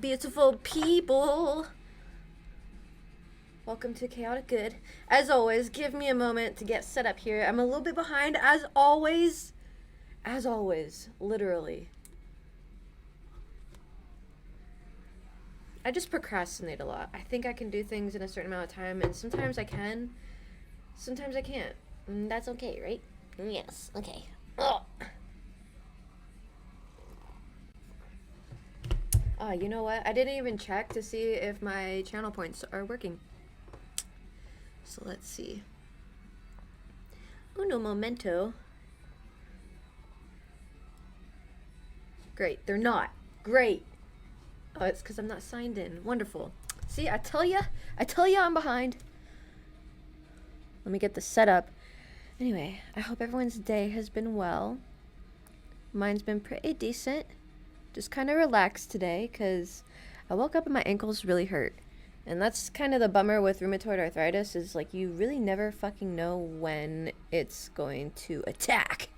Beautiful people. Welcome to Chaotic Good. As always, give me a moment to get set up here. I'm a little bit behind, as always. As always, literally. I just procrastinate a lot. I think I can do things in a certain amount of time, and sometimes I can, sometimes I can't. And that's okay, right? Yes, okay. Oh. You know what? I didn't even check to see if my channel points are working. So let's see. Uno momento. Great, they're not. Great. Oh, it's because I'm not signed in. Wonderful. See, I tell ya I'm behind. Let me get the setup. Anyway, I hope everyone's day has been well. Mine's been pretty decent. Just kind of relaxed today because I woke up and my ankles really hurt. And that's kind of the bummer with rheumatoid arthritis, is like you really never fucking know when it's going to attack.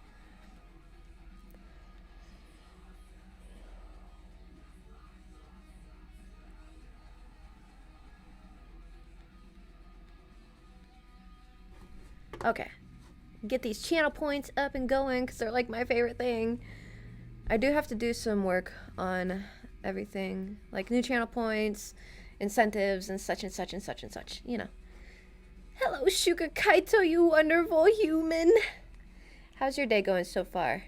Okay. Get these channel points up and going because they're like my favorite thing. I do have to do some work on everything, like new channel points, incentives, and such and such and such and such, you know. Hello, Shuka Kaito, you wonderful human. How's your day going so far?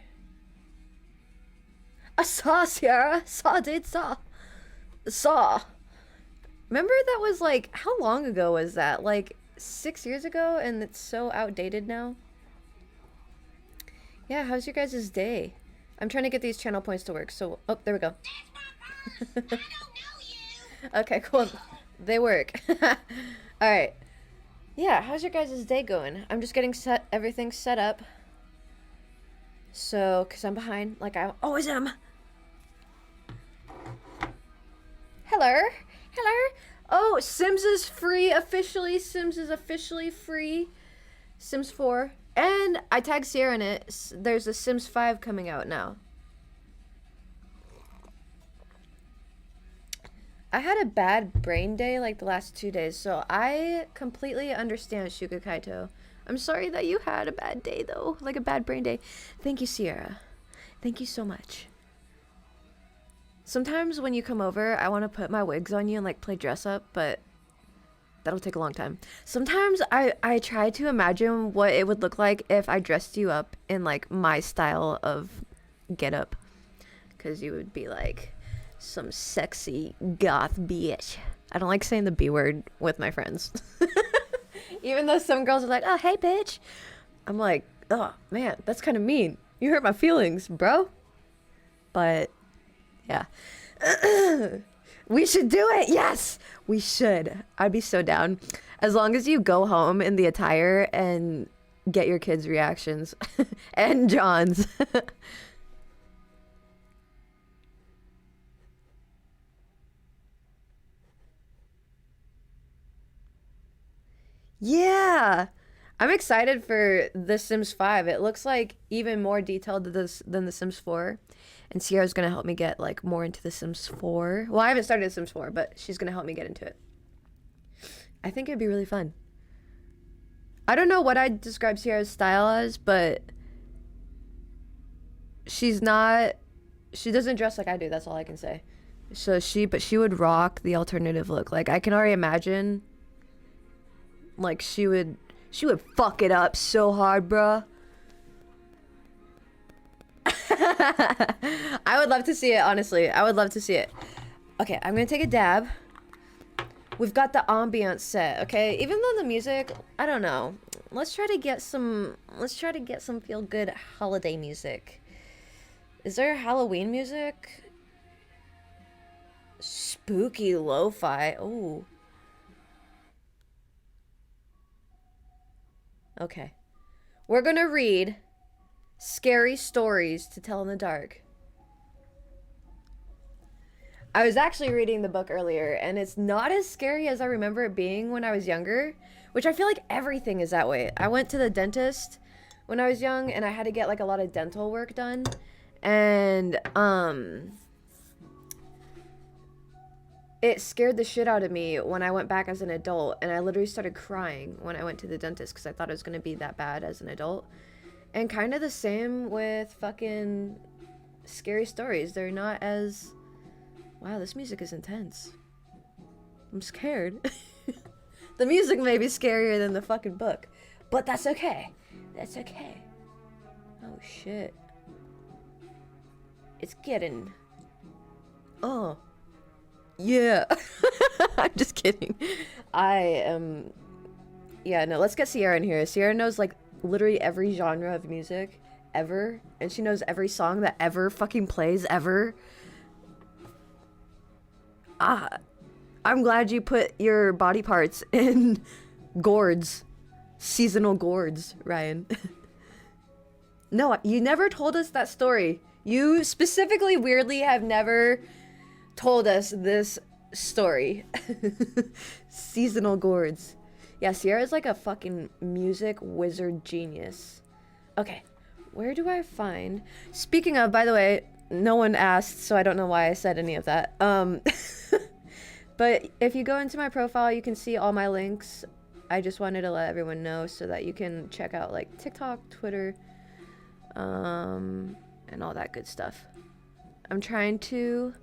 I saw, Sierra. Saw. Remember that was like, how long ago was that? Like 6 years ago, and it's so outdated now. Yeah, how's your guys' day? I'm trying to get these channel points to work, so... Oh, there we go. I don't know you. Okay, cool. They work. Alright. Yeah, how's your guys' day going? I'm just getting everything set up. So, because I'm behind, like I always am. Hello? Hello? Oh, Sims is free officially. Sims is officially free. Sims 4. And I tagged Sierra in it. There's a Sims 5 coming out now. I had a bad brain day like the last 2 days, so I completely understand, Shuka Kaito. I'm sorry that you had a bad day though, like a bad brain day. Thank you, Sierra. Thank you so much. Sometimes when you come over, I want to put my wigs on you and like play dress up, but that'll take a long time. Sometimes I try to imagine what it would look like if I dressed you up in like my style of get up. Because you would be like some sexy goth bitch. I don't like saying the B word with my friends. Even though some girls are like, oh, hey, bitch. I'm like, oh, man, that's kind of mean. You hurt my feelings, bro. But, yeah. We should do it. Yes, we should. I'd be so down. As long as you go home in the attire and get your kids' reactions. And John's. Yeah. I'm excited for The Sims 5. It looks like even more detailed than The Sims 4. And Sierra's going to help me get like more into The Sims 4. Well, I haven't started The Sims 4, but she's going to help me get into it. I think it'd be really fun. I don't know what I'd describe Sierra's style as, but she doesn't dress like I do. That's all I can say. So but she would rock the alternative look. Like I can already imagine like she would fuck it up so hard, bruh. I would love to see it, honestly. I would love to see it. Okay, I'm gonna take a dab. We've got the ambiance set, okay? Even though the music, I don't know. Let's try to get some feel good holiday music. Is there Halloween music? Spooky lo-fi. Ooh. Okay. We're gonna read Scary Stories to Tell in the Dark. I was actually reading the book earlier, and it's not as scary as I remember it being when I was younger, which I feel like everything is that way. I went to the dentist when I was young, and I had to get like a lot of dental work done, and it scared the shit out of me when I went back as an adult, and I literally started crying when I went to the dentist because I thought it was going to be that bad as an adult. And kind of the same with fucking scary stories. They're not as... Wow, this music is intense. I'm scared. The music may be scarier than the fucking book, but that's okay. That's okay. Oh shit. It's getting... Oh. Yeah. I'm just kidding. I am... Yeah, no, let's get Sierra in here. Sierra knows, like, literally every genre of music ever. And she knows every song that ever fucking plays ever. Ah. I'm glad you put your body parts in gourds. Seasonal gourds, Ryan. No, you never told us that story. You specifically, weirdly, have never told us this story. Seasonal gourds. Yeah, Sierra's like a fucking music wizard genius. Okay, where do I find... Speaking of, by the way, no one asked, so I don't know why I said any of that. But if you go into my profile, you can see all my links. I just wanted to let everyone know so that you can check out like TikTok, Twitter, and all that good stuff. I'm trying to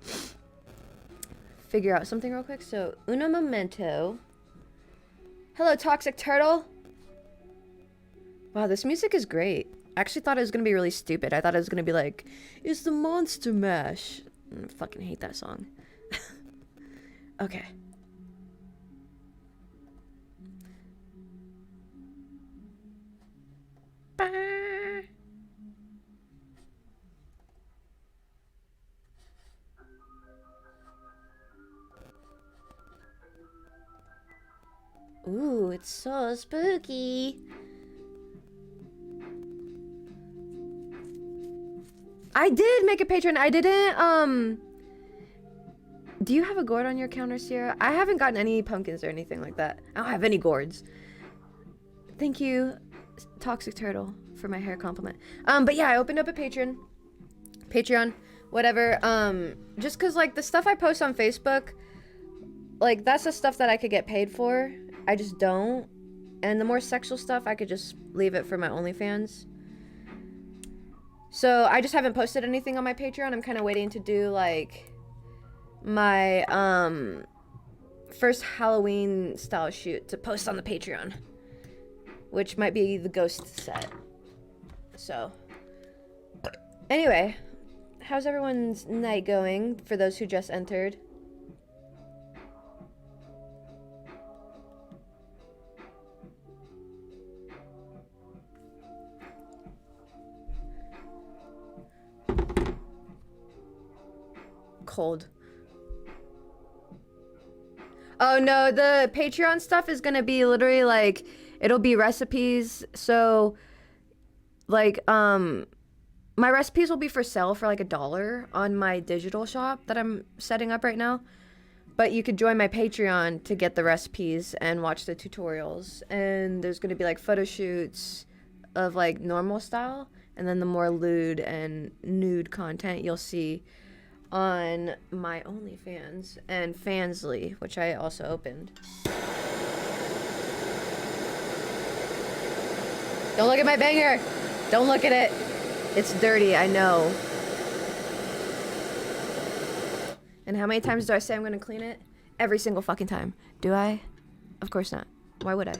figure out something real quick. So, uno momento. Hello, Toxic Turtle. Wow, this music is great. I actually thought it was going to be really stupid. I thought it was going to be like, it's the Monster Mash. I fucking hate that song. Okay. Ooh, it's so spooky. I did make a Patreon. I didn't, do you have a gourd on your counter, Sierra? I haven't gotten any pumpkins or anything like that. I don't have any gourds. Thank you, Toxic Turtle, for my hair compliment. But yeah, I opened up a Patreon, whatever. Just cause like the stuff I post on Facebook, like that's the stuff that I could get paid for. I just don't. And the more sexual stuff, I could just leave it for my OnlyFans. So I just haven't posted anything on my Patreon. I'm kind of waiting to do like my first Halloween style shoot to post on the Patreon, which might be the ghost set. So anyway, how's everyone's night going for those who just entered? Cold. Oh no, the Patreon stuff is gonna be literally like, it'll be recipes. So like, my recipes will be for sale for like $1 on my digital shop that I'm setting up right now. But you could join my Patreon to get the recipes and watch the tutorials. And there's gonna be like photo shoots of like normal style. And then the more lewd and nude content you'll see on my OnlyFans and Fansly, which I also opened. Don't look at my banger! Don't look at it! It's dirty, I know. And how many times do I say I'm gonna clean it? Every single fucking time. Do I? Of course not. Why would I?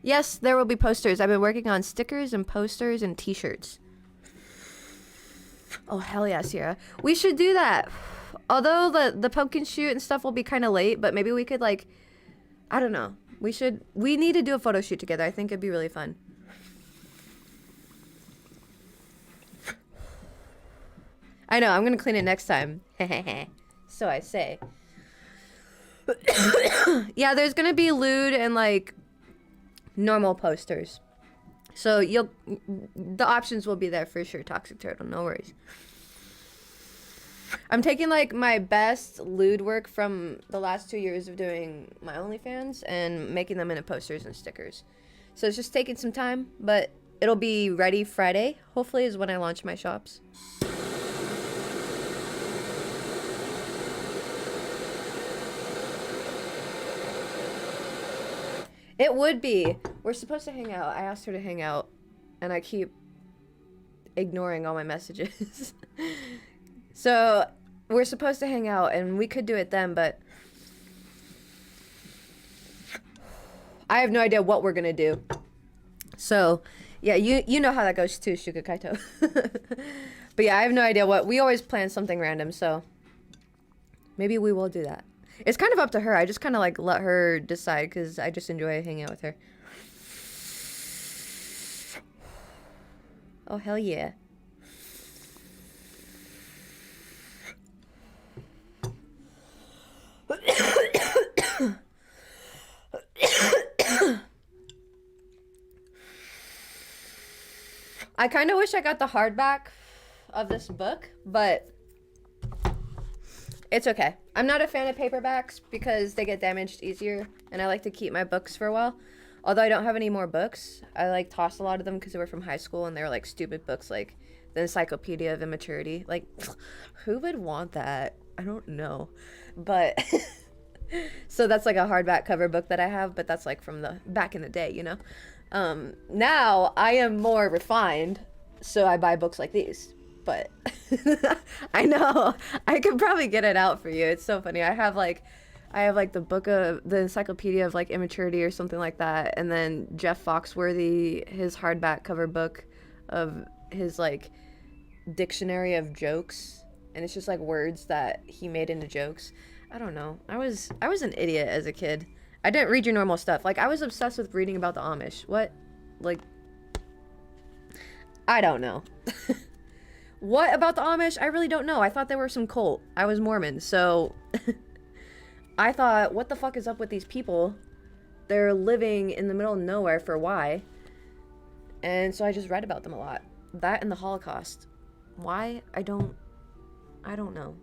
Yes, there will be posters. I've been working on stickers and posters and t-shirts. Oh, hell yeah, Sierra. We should do that. Although the pumpkin shoot and stuff will be kind of late, but maybe we could, like, I don't know. We need to do a photo shoot together. I think it'd be really fun. I know, I'm gonna clean it next time. So I say. Yeah, there's gonna be lewd and, like, normal posters. So the options will be there for sure, Toxic Turtle, no worries. I'm taking like my best lewd work from the last 2 years of doing my OnlyFans and making them into posters and stickers. So it's just taking some time, but it'll be ready Friday, hopefully, is when I launch my shops. It would be. We're supposed to hang out. I asked her to hang out, and I keep ignoring all my messages. So we're supposed to hang out, and we could do it then, but I have no idea what we're gonna do. So, yeah, you know how that goes too, Shuka Kaito. But yeah, I have no idea what. We always plan something random, so maybe we will do that. It's kind of up to her. I just kind of like let her decide because I just enjoy hanging out with her. Oh, hell yeah. I kind of wish I got the hardback of this book, but it's okay. I'm not a fan of paperbacks because they get damaged easier, and I like to keep my books for a while. Although I don't have any more books, I like tossed a lot of them because they were from high school and they were like stupid books like the Encyclopedia of Immaturity. Like, who would want that? I don't know. But so that's like a hardback cover book that I have, but that's like from the back in the day, you know? Now I am more refined, so I buy books like these. But I know I could probably get it out for you. It's so funny. I have like the book of the Encyclopedia of like Immaturity or something like that, and then Jeff Foxworthy, his hardback cover book of his like dictionary of jokes, and it's just like words that he made into jokes. I don't know. I was an idiot as a kid. I didn't read your normal stuff. Like, I was obsessed with reading about the Amish. What? Like, I don't know. What about the Amish? I really don't know. I thought they were some cult. I was Mormon, so I thought, what the fuck is up with these people? They're living in the middle of nowhere for why? And so I just read about them a lot. That and the Holocaust. Why? I don't know.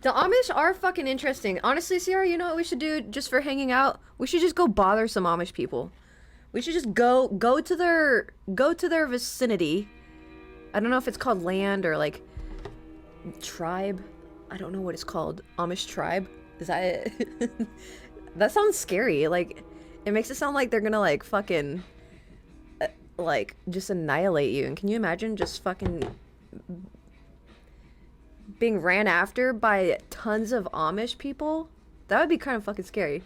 The Amish are fucking interesting. Honestly, Sierra, you know what we should do just for hanging out? We should just go bother some Amish people. We should just go to their vicinity. I don't know if it's called land or like tribe. I don't know what it's called. Amish tribe. Is that it? That sounds scary. Like, it makes it sound like they're gonna like fucking like just annihilate you. And can you imagine just fucking being ran after by tons of Amish people? That would be kind of fucking scary.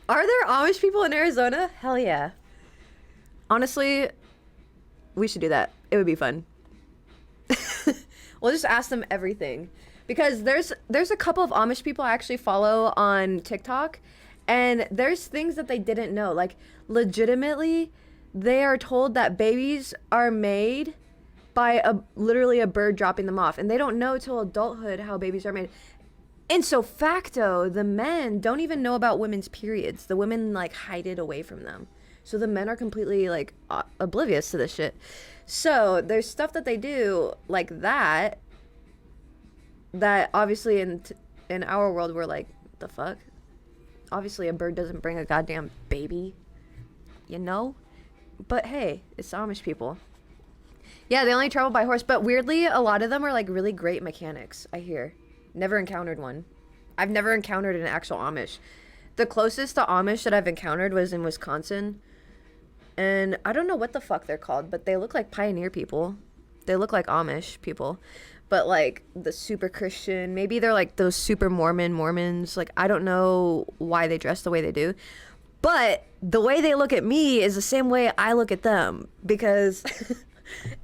Are there Amish people in Arizona? Hell yeah. Honestly, we should do that. It would be fun. We'll just ask them everything. Because there's a couple of Amish people I actually follow on TikTok, and there's things that they didn't know. Like, legitimately, they are told that babies are made by literally a bird dropping them off, and they don't know till adulthood how babies are made. And so facto, the men don't even know about women's periods. The women like hide it away from them. So the men are completely like oblivious to this shit. So there's stuff that they do like that obviously in our world we're like, the fuck? Obviously a bird doesn't bring a goddamn baby, you know? But hey, it's Amish people. Yeah, they only travel by horse, but weirdly, a lot of them are like really great mechanics, I hear. Never encountered one. I've never encountered an actual Amish. The closest to Amish that I've encountered was in Wisconsin. And I don't know what the fuck they're called, but they look like pioneer people. They look like Amish people. But like the super Christian, maybe they're like those super Mormons. Like, I don't know why they dress the way they do. But the way they look at me is the same way I look at them. Because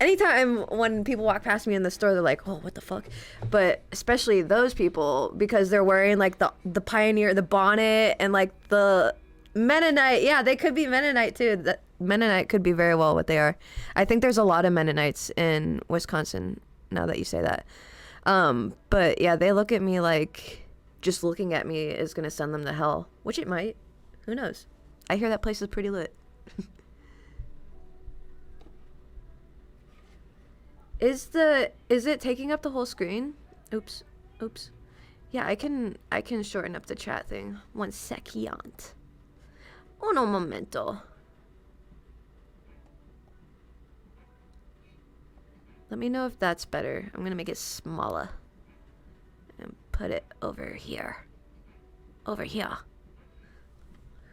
anytime when people walk past me in the store, they're like, oh, what the fuck? But especially those people, because they're wearing like the pioneer, the bonnet, and like the Mennonite. Yeah, they could be Mennonite too. The Mennonite could be very well what they are. I think there's a lot of Mennonites in Wisconsin now that you say that. But yeah, they look at me like just looking at me is going to send them to hell, which it might. Who knows? I hear that place is pretty lit. Is it taking up the whole screen? Oops. Yeah, I can shorten up the chat thing. One second. Uno momento. Let me know if that's better. I'm gonna make it smaller and put it over here. Over here.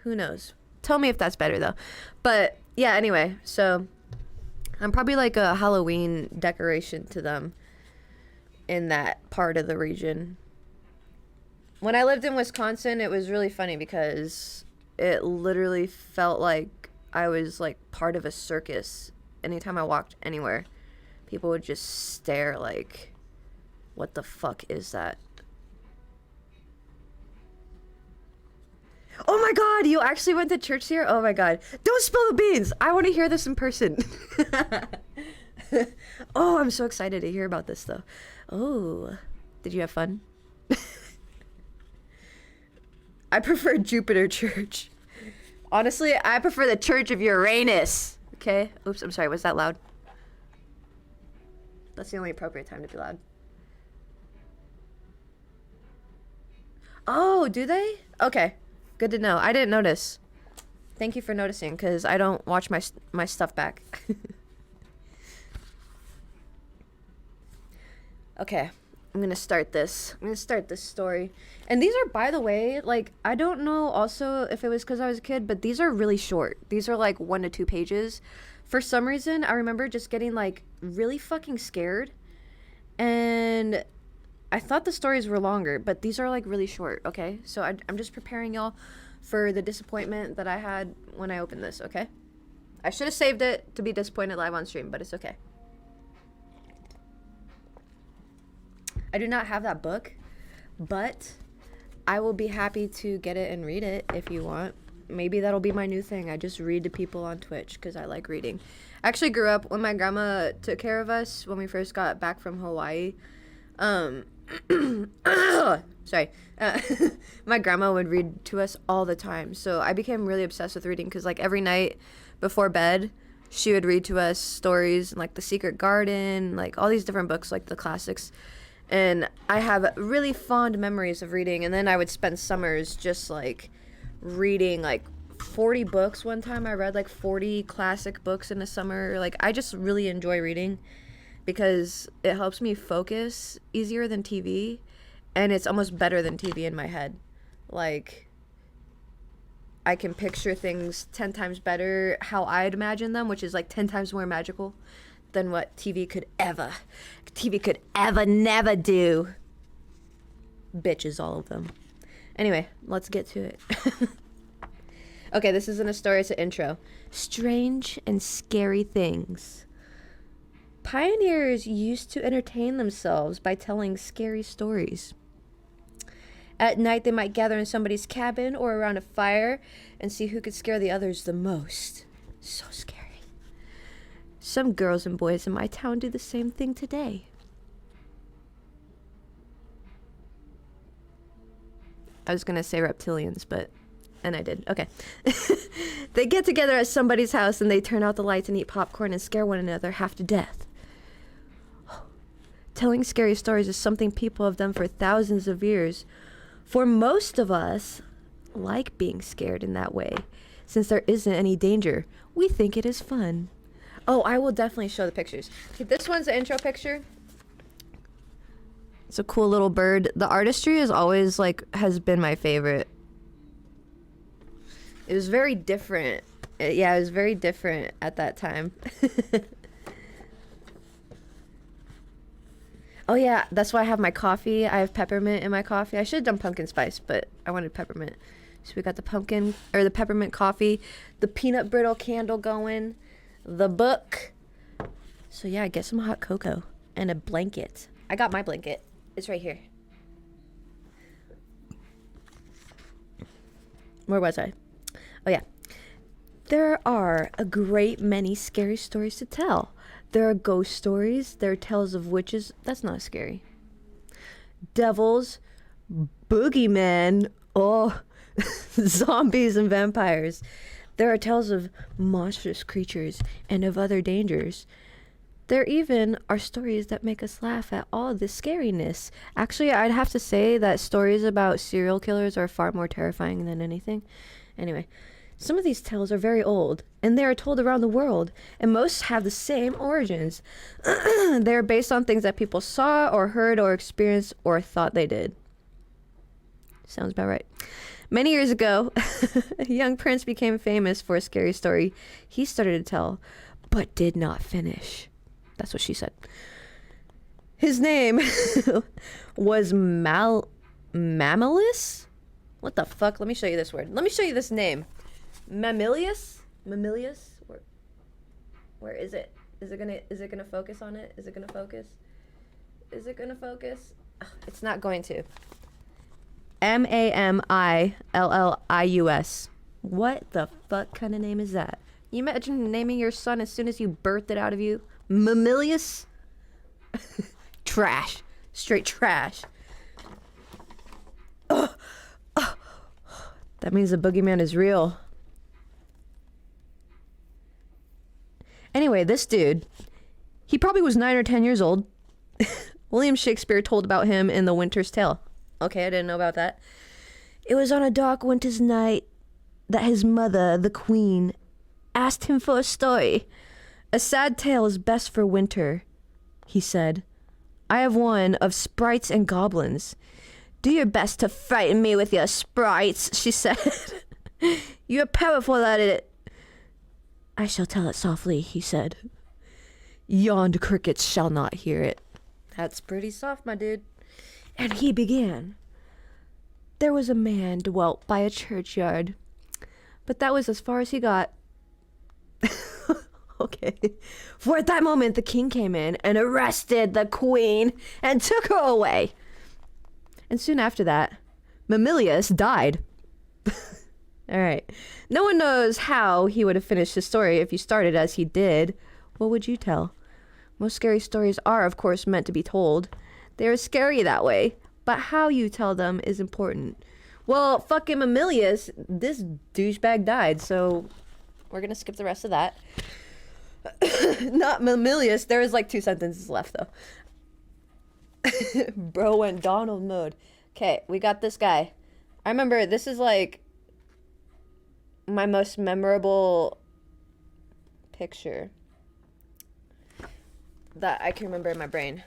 Who knows? Tell me if that's better though. But yeah, anyway, so I'm probably like a Halloween decoration to them in that part of the region. When I lived in Wisconsin, it was really funny because it literally felt like I was like part of a circus. Anytime I walked anywhere, people would just stare like, what the fuck is that? Oh my god, you actually went to church here? Oh my god. Don't spill the beans! I want to hear this in person. Oh, I'm so excited to hear about this though. Oh, did you have fun? I prefer Jupiter Church. Honestly, I prefer the Church of Uranus. Okay? Oops, I'm sorry. Was that loud? That's the only appropriate time to be loud. Oh, do they? Okay. Good to know. I didn't notice. Thank you for noticing, because I don't watch my stuff back. Okay. I'm gonna start this. I'm gonna start this story. And these are, by the way, like, I don't know also if it was because I was a kid, but these are really short. These are like 1 to 2 pages. For some reason, I remember just getting like really fucking scared. And I thought the stories were longer, but these are like really short, okay? So I'm just preparing y'all for the disappointment that I had when I opened this, okay? I should have saved it to be disappointed live on stream, but it's okay. I do not have that book, but I will be happy to get it and read it if you want. Maybe that'll be my new thing. I just read to people on Twitch because I like reading. I actually grew up when my grandma took care of us when we first got back from Hawaii. Sorry. My grandma would read to us all the time. So I became really obsessed with reading because like every night before bed, she would read to us stories like The Secret Garden, like all these different books, like the classics. And I have really fond memories of reading. And then I would spend summers just like reading like 40 books. One time I read like 40 classic books in a summer. Like I just really enjoy reading because it helps me focus easier than TV. And it's almost better than TV in my head. Like I can picture things 10 times better how I'd imagine them, which is like 10 times more magical than what TV could ever never do. Bitches, all of them. Anyway, let's get to it. Okay, this isn't a story, it's an intro. Strange and scary things. Pioneers used to entertain themselves by telling scary stories. At night, they might gather in somebody's cabin or around a fire and see who could scare the others the most. So scary. Some girls and boys in my town do the same thing today. I was gonna say reptilians, and I did. Okay. They get together at somebody's house and they turn out the lights and eat popcorn and scare one another half to death. Telling scary stories is something people have done for thousands of years. For most of us, like being scared in that way. Since there isn't any danger, we think it is fun. Oh, I will definitely show the pictures. Okay, this one's the intro picture. It's a cool little bird. The artistry is always like has been my favorite. It was very different. Yeah, it was very different at that time. Oh yeah, that's why I have my coffee. I have peppermint in my coffee. I should have done pumpkin spice, but I wanted peppermint. So we got the pumpkin or the peppermint coffee, the peanut brittle candle going, the book. So yeah, get some hot cocoa and a blanket. I got my blanket. It's right here. Where was I? Oh yeah. There are a great many scary stories to tell. There are ghost stories. There are tales of witches. That's not scary. Devils, boogeymen, oh, zombies and vampires. There are tales of monstrous creatures and of other dangers. There even are stories that make us laugh at all the scariness. Actually, I'd have to say that stories about serial killers are far more terrifying than anything. Anyway, some of these tales are very old, and they are told around the world, and most have the same origins. They are based on things that people saw or heard or experienced or thought they did. Sounds about right. Many years ago, a young prince became famous for a scary story he started to tell, but did not finish. That's what she said. His name was Mamilius? What the fuck? Let me show you this word. Let me show you this name. Mamilius? Mamilius? Where is it? Is it gonna focus on it? Is it gonna focus? Is it gonna focus? Ugh, it's not going to. Mamillius. What the fuck kind of name is that? You imagine naming your son as soon as you birthed it out of you? Mamilius? Trash. Straight trash. Ugh. Ugh. That means the boogeyman is real. Anyway, this dude, he probably was 9 or 10 years old. William Shakespeare told about him in The Winter's Tale. Okay, I didn't know about that. It was on a dark winter's night that his mother, the queen, asked him for a story. A sad tale is best for winter, he said. I have one of sprites and goblins. Do your best to frighten me with your sprites, she said. You are powerful at it. I shall tell it softly, he said. Yond crickets shall not hear it. That's pretty soft, my dude. And he began. There was a man dwelt by a churchyard, but that was as far as he got. Okay. For at that moment the king came in and arrested the queen and took her away. And soon after that, Mamilius died. All right. No one knows how he would have finished his story if you started as he did. What would you tell? Most scary stories are, of course, meant to be told. They are scary that way, but how you tell them is important. Well, fucking Mamilius, this douchebag died, so we're gonna skip the rest of that. Not Mamilius. There was like 2 sentences left, though. Bro went Donald mode. Okay, we got this guy. I remember this is like my most memorable picture that I can remember in my brain.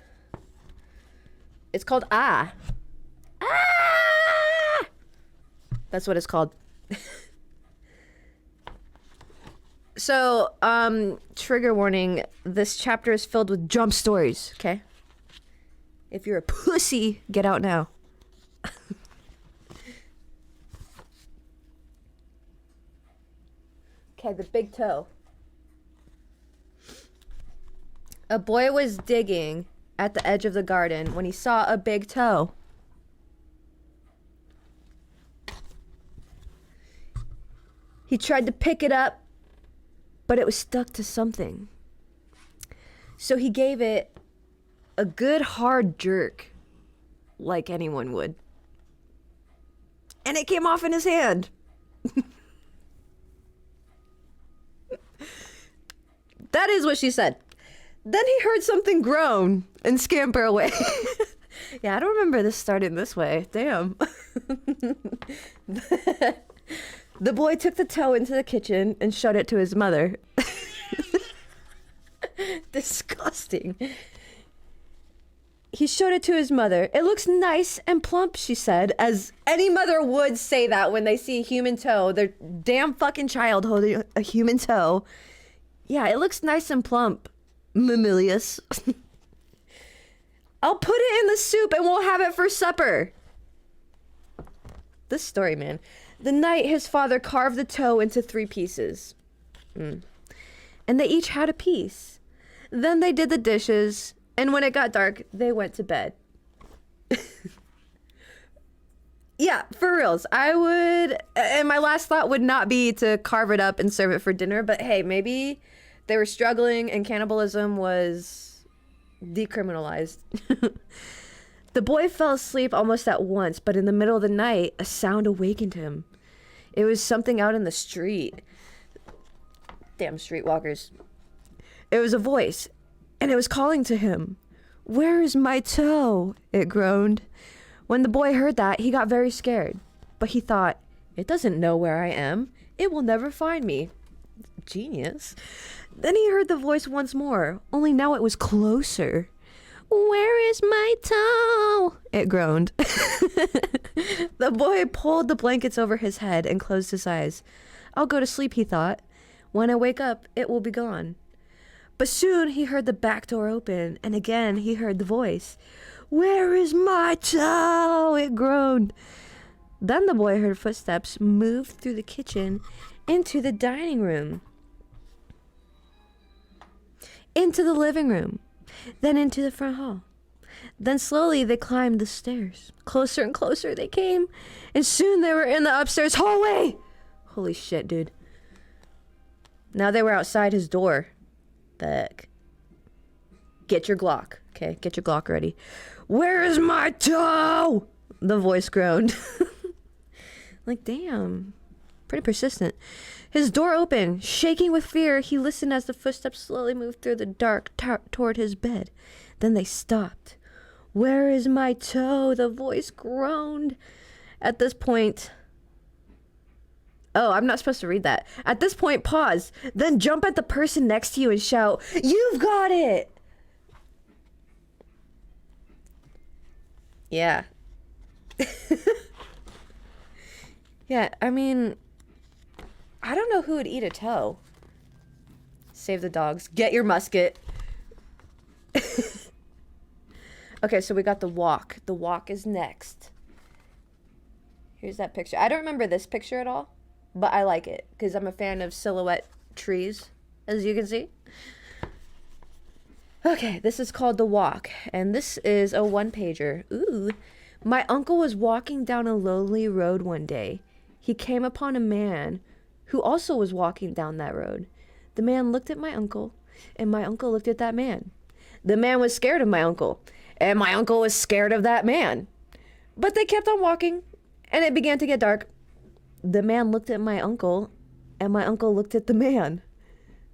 It's called Ah. Ah! That's what it's called. So, trigger warning. This chapter is filled with jump stories, okay? If you're a pussy, get out now. Okay, the big toe. A boy was digging at the edge of the garden when he saw a big toe. He tried to pick it up, but it was stuck to something. So he gave it a good hard jerk, like anyone would. And it came off in his hand. That is what she said. Then he heard something groan and scamper away. Yeah, I don't remember this starting this way. Damn. The boy took the toe into the kitchen and showed it to his mother. Disgusting. He showed it to his mother. It looks nice and plump, she said, as any mother would say that when they see a human toe. Their damn fucking child holding a human toe. Yeah, it looks nice and plump, Mamilius. I'll put it in the soup and we'll have it for supper. This story, man. The night his father carved the toe into 3 pieces. And they each had a piece. Then they did the dishes, and when it got dark, they went to bed. Yeah, for reals. I would, and my last thought would not be to carve it up and serve it for dinner, but hey, maybe they were struggling and cannibalism was decriminalized. The boy fell asleep almost at once, but in the middle of the night, a sound awakened him. It was something out in the street. Damn streetwalkers. It was a voice, and it was calling to him. "Where is my toe?" it groaned. When the boy heard that, he got very scared. But he thought, it doesn't know where I am. It will never find me. Genius. Then he heard the voice once more, only now it was closer. Where is my toe? It groaned. The boy pulled the blankets over his head and closed his eyes. I'll go to sleep, he thought. When I wake up, it will be gone. But soon he heard the back door open, and again he heard the voice. Where is my toe? It groaned. Then the boy heard footsteps move through the kitchen into the dining room, into the living room, then into the front hall. Then slowly they climbed the stairs. Closer and closer they came, and soon they were in the upstairs hallway. Holy shit, dude. Now they were outside his door. Fuck. Get your Glock. Okay, get your Glock ready. Where is my toe? The voice groaned. Like, damn. Pretty persistent. His door opened. Shaking with fear, he listened as the footsteps slowly moved through the dark toward his bed. Then they stopped. Where is my toe? The voice groaned. At this point... Oh, I'm not supposed to read that. At this point, pause. Then jump at the person next to you and shout, "You've got it!" Yeah. Yeah, I mean... I don't know who would eat a toe. Save the dogs. Get your musket. Okay, so we got the walk. The walk is next. Here's that picture. I don't remember this picture at all, but I like it because I'm a fan of silhouette trees, as you can see. Okay, this is called The Walk, and this is a one-pager. Ooh. My uncle was walking down a lonely road one day. He came upon a man who also was walking down that road. The man looked at my uncle, and my uncle looked at that man. The man was scared of my uncle, and my uncle was scared of that man. But they kept on walking, and it began to get dark. The man looked at my uncle, and my uncle looked at the man.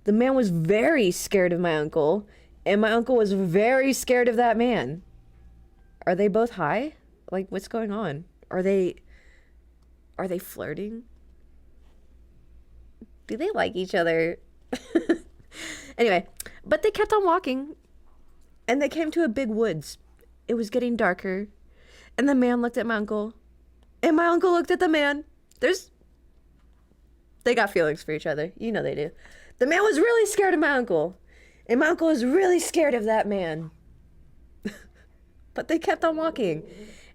The man was very scared of my uncle, and my uncle was very scared of that man. Are they both high? Like, what's going on? Are they flirting? Do they like each other? Anyway, but they kept on walking, and they came to a big woods. It was getting darker, and the man looked at my uncle, and my uncle looked at the man. They got feelings for each other. You know they do. The man was really scared of my uncle, and my uncle was really scared of that man. But they kept on walking,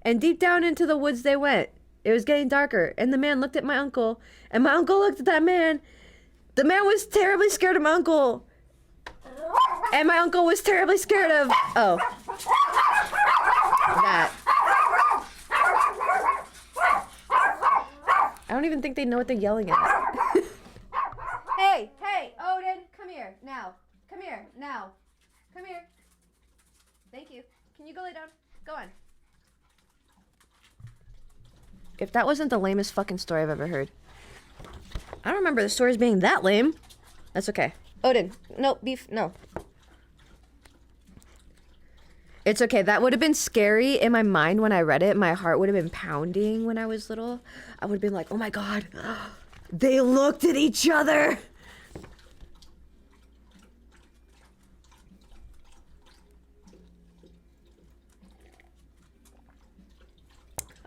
and deep down into the woods they went. It was getting darker, and the man looked at my uncle, and my uncle looked at that man. The man was terribly scared of my uncle, and my uncle was terribly scared of... Oh. That. I don't even think they know what they're yelling at. Hey, Odin, come here, now. Come here, now. Come here. Thank you. Can you go lay down? Go on. If that wasn't the lamest fucking story I've ever heard. I don't remember the stories being that lame. That's okay. Odin, no, beef, no. It's okay. That would have been scary in my mind when I read it. My heart would have been pounding when I was little. I would have been like, oh my God. They looked at each other.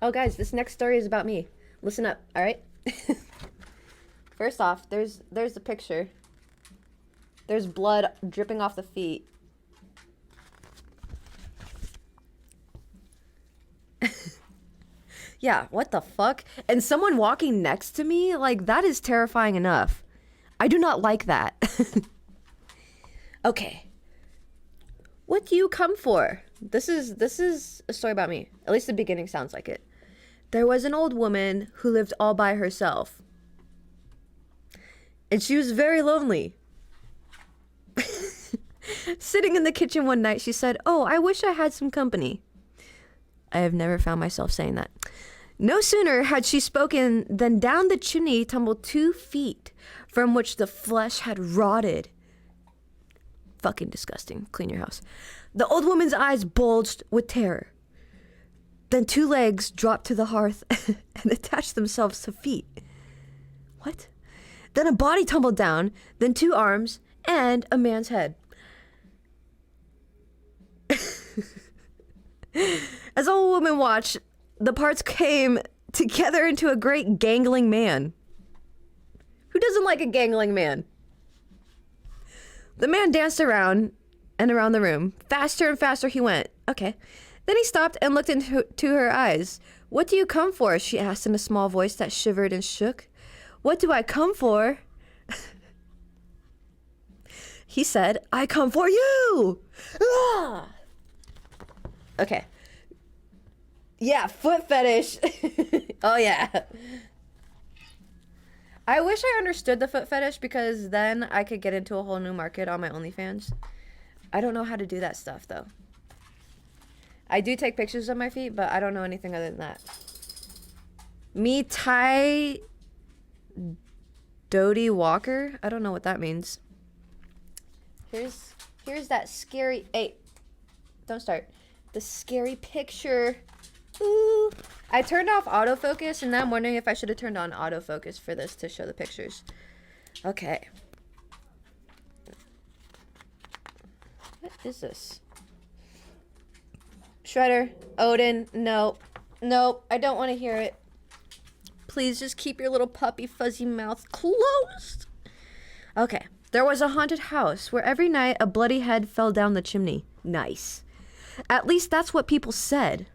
Oh, guys, this next story is about me. Listen up, all right? First off, there's the picture. There's blood dripping off the feet. Yeah, what the fuck? And someone walking next to me? Like, that is terrifying enough. I do not like that. Okay. What do you come for? This is a story about me. At least the beginning sounds like it. There was an old woman who lived all by herself. And she was very lonely. Sitting in the kitchen one night, she said, "Oh, I wish I had some company." I have never found myself saying that. No sooner had she spoken than down the chimney tumbled 2 feet from which the flesh had rotted. Fucking disgusting. Clean your house. The old woman's eyes bulged with terror. Then 2 legs dropped to the hearth and attached themselves to feet. What? Then a body tumbled down, then 2 arms, and a man's head. As old woman watched, the parts came together into a great gangling man. Who doesn't like a gangling man? The man danced around and around the room. Faster and faster he went. Okay. Then he stopped and looked into her eyes. What do you come for? She asked in a small voice that shivered and shook. What do I come for? He said, I come for you! Ah! Okay. Yeah, foot fetish. Oh, yeah. I wish I understood the foot fetish because then I could get into a whole new market on my OnlyFans. I don't know how to do that stuff, though. I do take pictures of my feet, but I don't know anything other than that. Me Thai Dodie Walker? I don't know what that means. Here's that scary... Hey, don't start. The scary picture. Ooh. I turned off autofocus, and now I'm wondering if I should have turned on autofocus for this to show the pictures. Okay. What is this? Shredder, Odin, no. Nope, I don't want to hear it. Please just keep your little puppy fuzzy mouth closed. Okay. There was a haunted house where every night a bloody head fell down the chimney. Nice. At least that's what people said.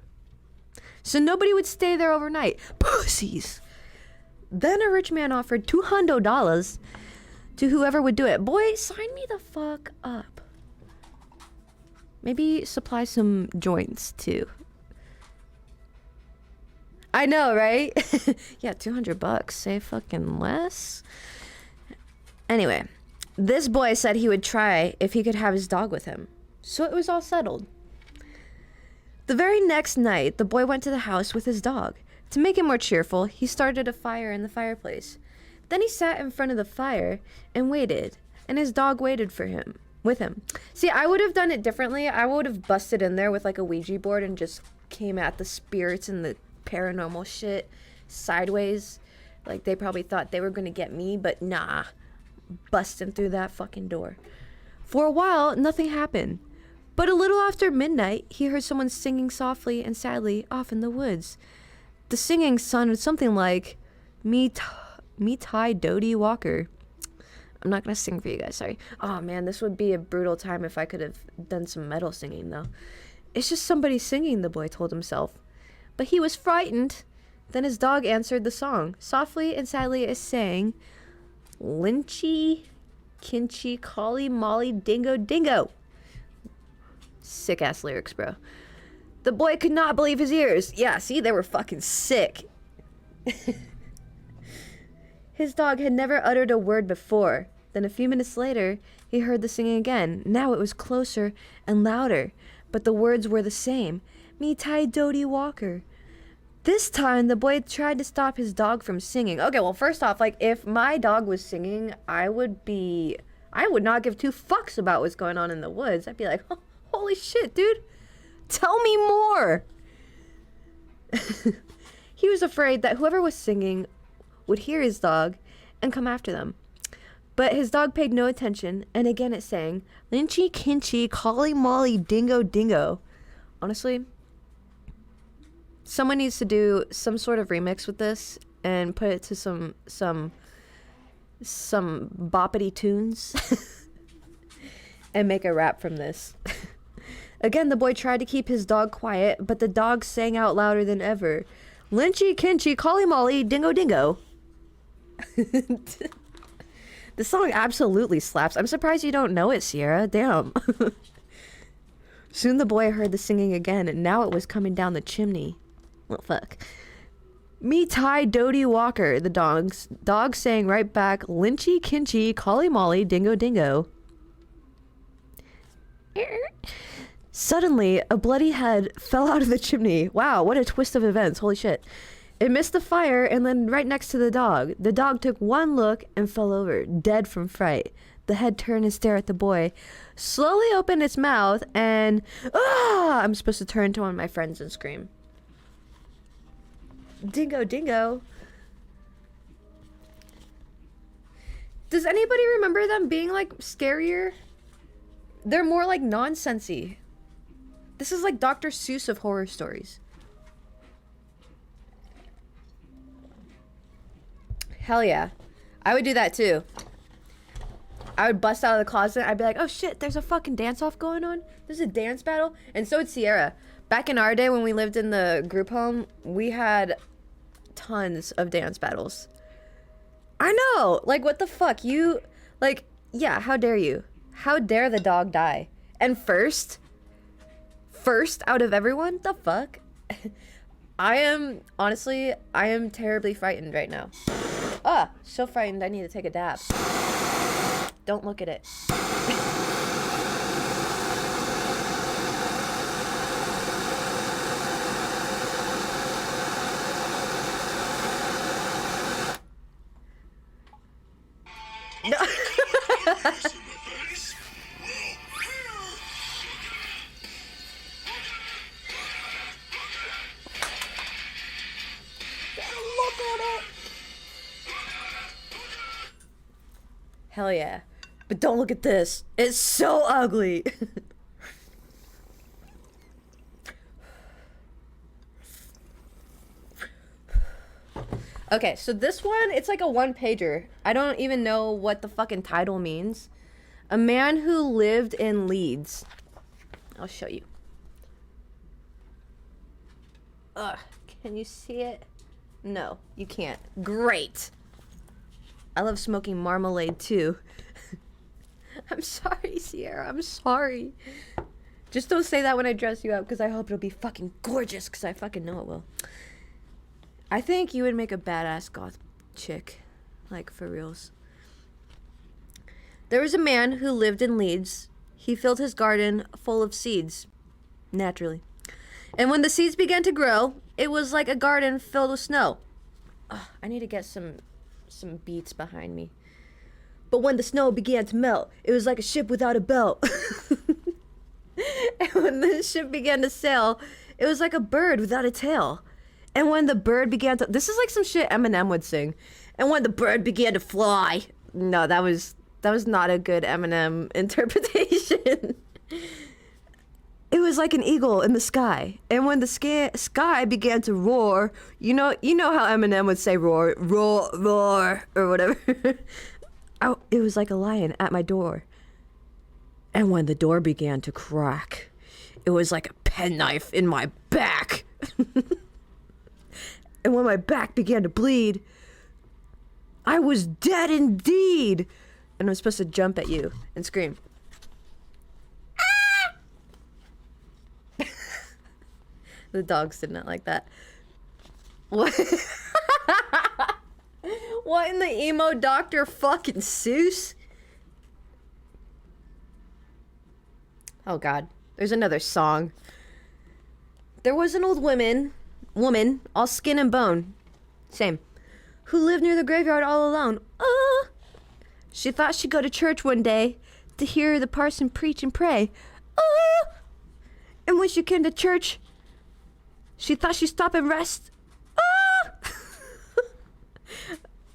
So nobody would stay there overnight. Pussies. Then a rich man offered $200 to whoever would do it. Boy, sign me the fuck up. Maybe supply some joints too. I know, right? Yeah, $200. Say fucking less. Anyway, this boy said he would try if he could have his dog with him. So it was all settled. The very next night, the boy went to the house with his dog. To make it more cheerful, he started a fire in the fireplace. Then he sat in front of the fire and waited, and his dog waited for him, with him. See, I would have done it differently. I would have busted in there with like a Ouija board and just came at the spirits and the paranormal shit sideways. Like they probably thought they were gonna get me, but nah. Busting through that fucking door. For a while, nothing happened. But a little after midnight, he heard someone singing softly and sadly off in the woods. The singing sounded something like, Me Thai Dodie Walker. I'm not gonna sing for you guys, sorry. Oh man, this would be a brutal time if I could have done some metal singing though. It's just somebody singing, the boy told himself. But he was frightened. Then his dog answered the song. Softly and sadly it sang, Lynchy, Kinchy, Collie, Molly, Dingo, Dingo. Sick ass lyrics, bro. The boy could not believe his ears. Yeah, see, they were fucking sick. His dog had never uttered a word before. Then a few minutes later, he heard the singing again. Now it was closer and louder, but the words were the same. Me Thai Dodie Walker. This time, the boy tried to stop his dog from singing. Okay, well, first off, like, if my dog was singing, I would not give two fucks about what's going on in the woods. I'd be like, oh, holy shit, dude. Tell me more. He was afraid that whoever was singing would hear his dog and come after them. But his dog paid no attention, and again it sang, Lynchy, Kinchy, Collie, Molly, Dingo, Dingo. Honestly, someone needs to do some sort of remix with this and put it to some boppity tunes and make a rap from this. Again, the boy tried to keep his dog quiet, but the dog sang out louder than ever. Lynchy, Kinchy, Collie, Molly, Dingo, Dingo. The song absolutely slaps. I'm surprised you don't know it, Sierra. Damn. Soon the boy heard the singing again, and now it was coming down the chimney. Well, fuck. Me Thai Dodie Walker, the dog sang right back, Lynchy, Kinchy, Collie, Molly, Dingo, Dingo. Suddenly, a bloody head fell out of the chimney. Wow, what a twist of events. Holy shit. It missed the fire and landed right next to the dog. The dog took one look and fell over, dead from fright. The head turned and stared at the boy, slowly opened its mouth, and... Ah! I'm supposed to turn to one of my friends and scream. Dingo, Dingo. Does anybody remember them being, like, scarier? They're more, like, nonsensy. This is like Dr. Seuss of horror stories. Hell yeah. I would do that too. I would bust out of the closet. I'd be like, oh shit, there's a fucking dance-off going on. There's a dance battle. And so would Sierra. Back in our day when we lived in the group home, we had tons of dance battles. I know. Like, what the fuck? You, like, yeah, how dare you? How dare the dog die? And first out of everyone? The fuck? I am terribly frightened right now. Ah, so frightened I need to take a dab. Don't look at it. No. Hell yeah. But don't look at this. It's so ugly. Okay, so this one, it's like a one-pager. I don't even know what the fucking title means. A man who lived in Leeds. I'll show you. Ugh, can you see it? No, you can't. Great. I love smoking marmalade too. I'm sorry, Sierra. I'm sorry. Just don't say that when I dress you up, because I hope it'll be fucking gorgeous, because I fucking know it will. I think you would make a badass goth chick. Like, for reals. There was a man who lived in Leeds. He filled his garden full of seeds. Naturally. And when the seeds began to grow, it was like a garden filled with snow. Ugh, I need to get some beats behind me. But when the snow began to melt, it was like a ship without a belt. And when the ship began to sail, it was like a bird without a tail. And when the bird began to... This is like some shit Eminem would sing. And when the bird began to fly... No, that was not a good Eminem interpretation. It was like an eagle in the sky. And when the sky began to roar... You know how Eminem would say roar, roar, roar, or whatever. It was like a lion at my door. And when the door began to crack, it was like a penknife in my back. And when my back began to bleed, I was dead indeed. And I'm supposed to jump at you and scream. Ah! The dogs did not like that. What? What in the emo Dr. fucking Seuss? Oh god, there's another song. There was an old woman, all skin and bone, same, who lived near the graveyard all alone. She thought she'd go to church one day to hear the parson preach and pray. And when she came to church, she thought she'd stop and rest.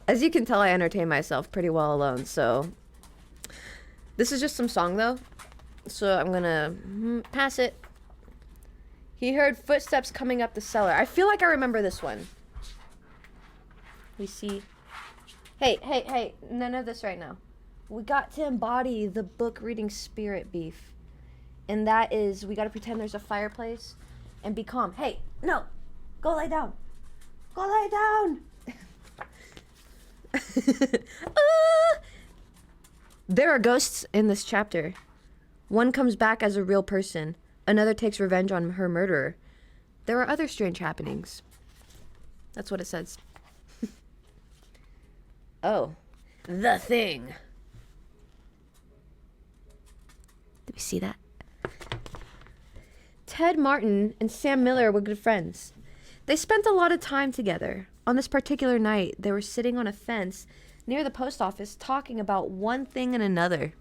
As you can tell, I entertain myself pretty well alone, so... This is just some song, though. So I'm gonna pass it. He heard footsteps coming up the cellar. I feel like I remember this one. We see... Hey, none of this right now. We got to embody the book-reading spirit beef. And that is, we gotta pretend there's a fireplace and be calm. Hey, no! Go lay down! Go lay down! There are ghosts in this chapter. One comes back as a real person. Another takes revenge on her murderer. There are other strange happenings. That's what it says. Oh, the thing. Did we see that? Ted Martin and Sam Miller were good friends. They spent a lot of time together. On this particular night, they were sitting on a fence near the post office talking about one thing and another.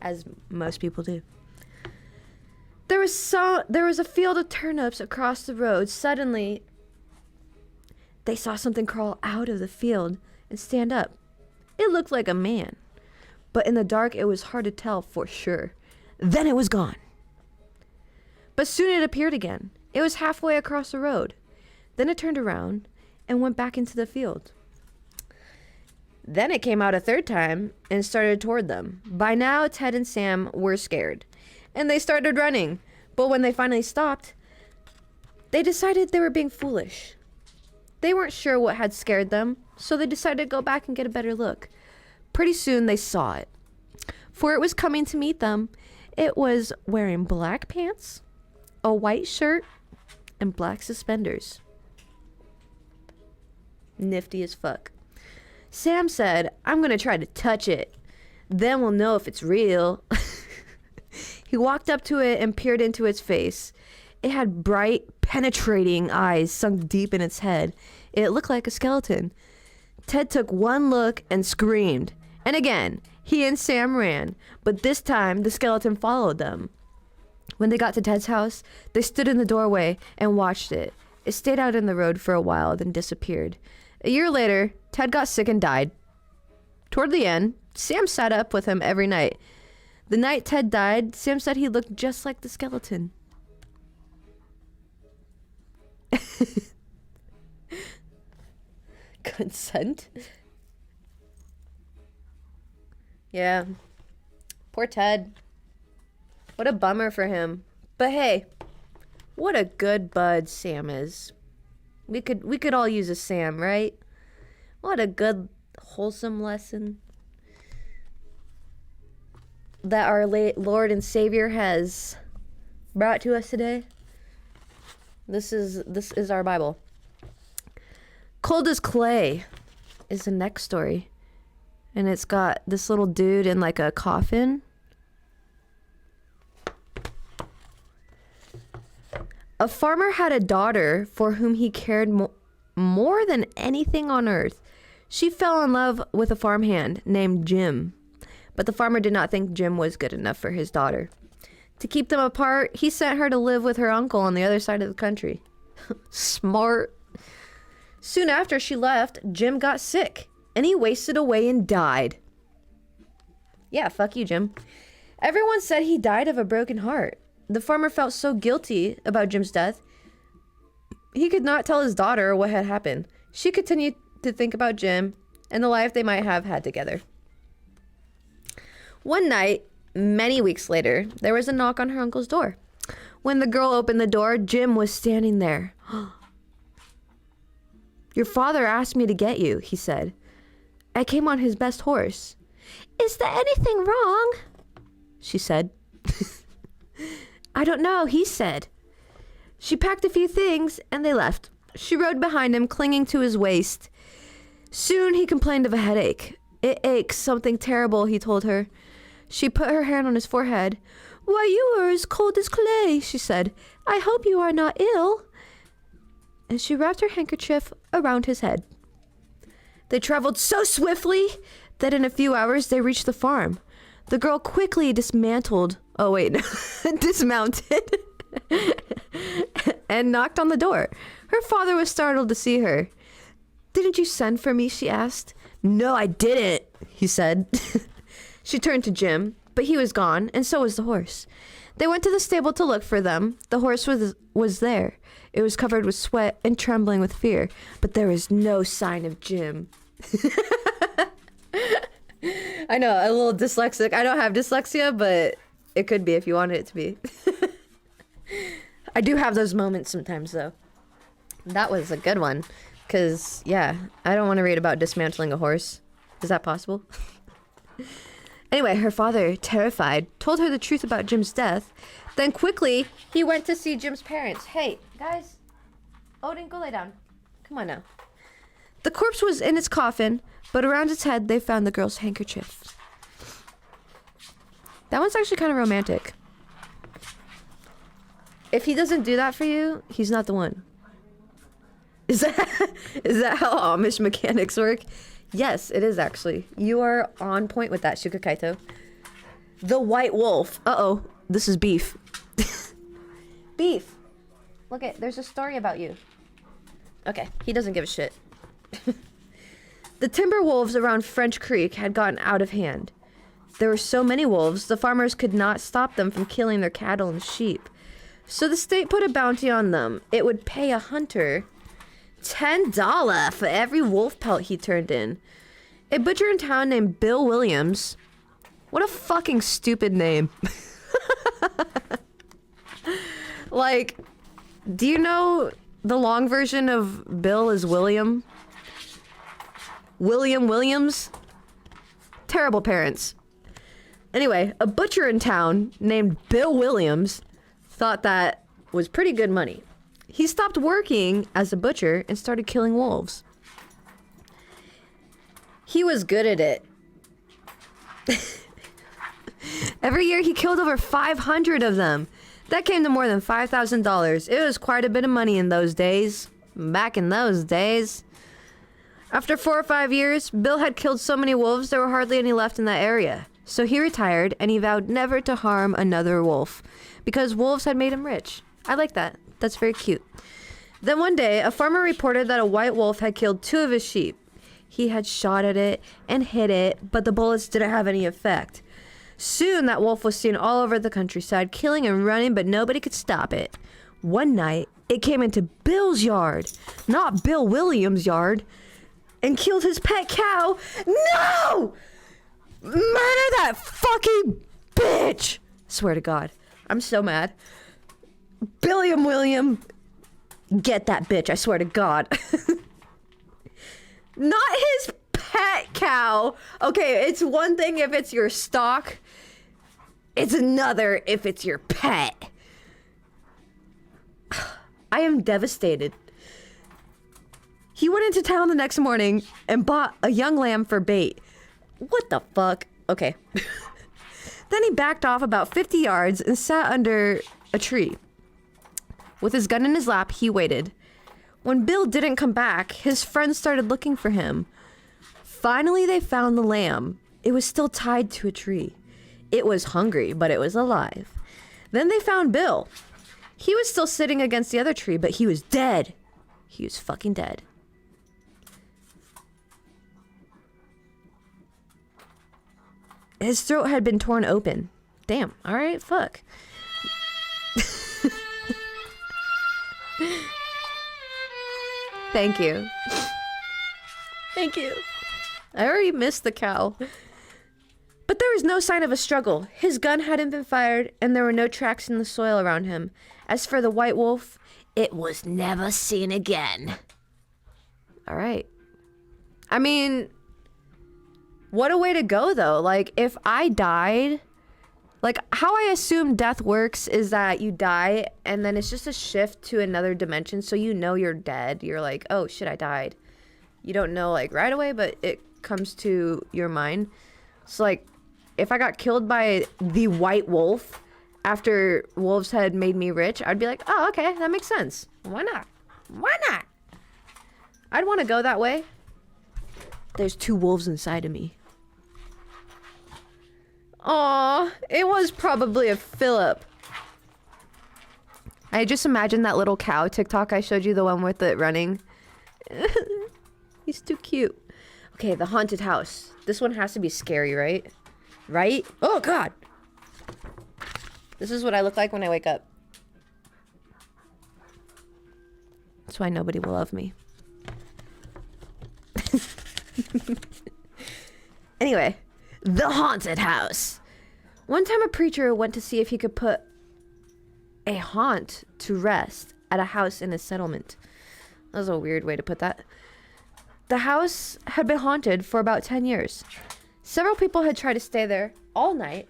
As most people do. There was a field of turnips across the road. Suddenly, they saw something crawl out of the field and stand up. It looked like a man, but in the dark, it was hard to tell for sure. Then it was gone. But soon it appeared again. It was halfway across the road. Then it turned around and went back into the field. Then it came out a third time and started toward them. By now, Ted and Sam were scared, and they started running. But when they finally stopped, they decided they were being foolish. They weren't sure what had scared them, so they decided to go back and get a better look. Pretty soon they saw it, for it was coming to meet them. It was wearing black pants, a white shirt, and black suspenders. Nifty as fuck. Sam said, "I'm gonna try to touch it. Then we'll know if it's real." He walked up to it and peered into its face. It had bright, penetrating eyes sunk deep in its head. It looked like a skeleton. Ted took one look and screamed. And again, he and Sam ran, but this time the skeleton followed them. When they got to Ted's house, they stood in the doorway and watched it. It stayed out in the road for a while, then disappeared. A year later, Ted got sick and died. Toward the end, Sam sat up with him every night. The night Ted died, Sam said he looked just like the skeleton. Consent? Yeah. Poor Ted. What a bummer for him. But hey, what a good bud Sam is. We could all use a Sam, right? What a good, wholesome lesson that our late Lord and Savior has brought to us today. This is our Bible. Cold as Clay is the next story. And it's got this little dude in like a coffin. A farmer had a daughter for whom he cared more than anything on earth. She fell in love with a farmhand named Jim, but the farmer did not think Jim was good enough for his daughter. To keep them apart, he sent her to live with her uncle on the other side of the country. Smart. Soon after she left, Jim got sick, and he wasted away and died. Yeah, fuck you, Jim. Everyone said he died of a broken heart. The farmer felt so guilty about Jim's death, he could not tell his daughter what had happened. She continued to think about Jim and the life they might have had together. One night, many weeks later, there was a knock on her uncle's door. When the girl opened the door, Jim was standing there. "Your father asked me to get you," he said. "I came on his best horse." "Is there anything wrong?" she said. "I don't know," he said. She packed a few things and they left. She rode behind him, clinging to his waist. Soon he complained of a headache. "It aches something terrible," he told her. She put her hand on his forehead. "Why, you are as cold as clay," she said. "I hope you are not ill." And she wrapped her handkerchief around his head. They traveled so swiftly that in a few hours they reached the farm. The girl quickly dismounted and knocked on the door. Her father was startled to see her. "Didn't you send for me?" she asked. "No, I didn't," he said. She turned to Jim, but he was gone, and so was the horse. They went to the stable to look for them. The horse was there. It was covered with sweat and trembling with fear, but there was no sign of Jim. I know, a little dyslexic. I don't have dyslexia, but it could be if you wanted it to be. I do have those moments sometimes, though. That was a good one, because, yeah, I don't want to read about dismantling a horse. Is that possible? Anyway, her father, terrified, told her the truth about Jim's death. Then quickly, he went to see Jim's parents. "Hey, guys. Odin, go lay down. Come on now." The corpse was in its coffin, but around its head, they found the girl's handkerchief. That one's actually kind of romantic. If he doesn't do that for you, he's not the one. Is that how Amish mechanics work? Yes, it is actually. You are on point with that, Shuka Kaito. The White Wolf. Uh-oh, this is Beef. Beef. Look there's a story about you. Okay, he doesn't give a shit. The timber wolves around French Creek had gotten out of hand. There were so many wolves, the farmers could not stop them from killing their cattle and sheep. So the state put a bounty on them. It would pay a hunter $10 for every wolf pelt he turned in. A butcher in town named Bill Williams. What a fucking stupid name. Like, do you know the long version of Bill is William? William Williams? Terrible parents. Anyway, a butcher in town named Bill Williams thought that was pretty good money. He stopped working as a butcher and started killing wolves. He was good at it. Every year he killed over 500 of them. That came to more than $5,000. It was quite a bit of money in those days. Back in those days. After 4 or 5 years, Bill had killed so many wolves there were hardly any left in that area. So he retired and he vowed never to harm another wolf because wolves had made him rich. I like that. That's very cute. Then one day, a farmer reported that a white wolf had killed 2 of his sheep. He had shot at it and hit it, but the bullets didn't have any effect. Soon that wolf was seen all over the countryside, killing and running, but nobody could stop it. One night, it came into Bill's yard, not Bill Williams' yard, and killed his pet cow. No! Murder that fucking bitch! Swear to God. I'm so mad. William, get that bitch, I swear to God. Not his pet cow. Okay, it's one thing if it's your stock. It's another if it's your pet. I am devastated. He went into town the next morning and bought a young lamb for bait. What the fuck? Okay. Then he backed off about 50 yards and sat under a tree. With his gun in his lap, he waited. When Bill didn't come back, his friends started looking for him. Finally, they found the lamb. It was still tied to a tree. It was hungry, but it was alive. Then they found Bill. He was still sitting against the other tree, but he was dead. He was fucking dead. His throat had been torn open. Damn, alright, fuck. Thank you. Thank you. I already missed the cow. But there was no sign of a struggle. His gun hadn't been fired, and there were no tracks in the soil around him. As for the white wolf, it was never seen again. All right. I mean, what a way to go, though. Like, if I died... Like, how I assume death works is that you die, and then it's just a shift to another dimension, so you know you're dead. You're like, oh, shit, I died. You don't know, like, right away, but it comes to your mind. So, like, if I got killed by the white wolf after wolves had made me rich, I'd be like, oh, okay, that makes sense. Why not? Why not? I'd want to go that way. There's 2 wolves inside of me. Aw, it was probably a Philip. I just imagined that little cow TikTok I showed you, the one with it running. He's too cute. Okay, the haunted house. This one has to be scary, right? Right? Oh, God. This is what I look like when I wake up. That's why nobody will love me. Anyway, the haunted house. One time a preacher went to see if he could put a haunt to rest at a house in a settlement. That was a weird way to put that. The house had been haunted for about 10 years. Several people had tried to stay there all night,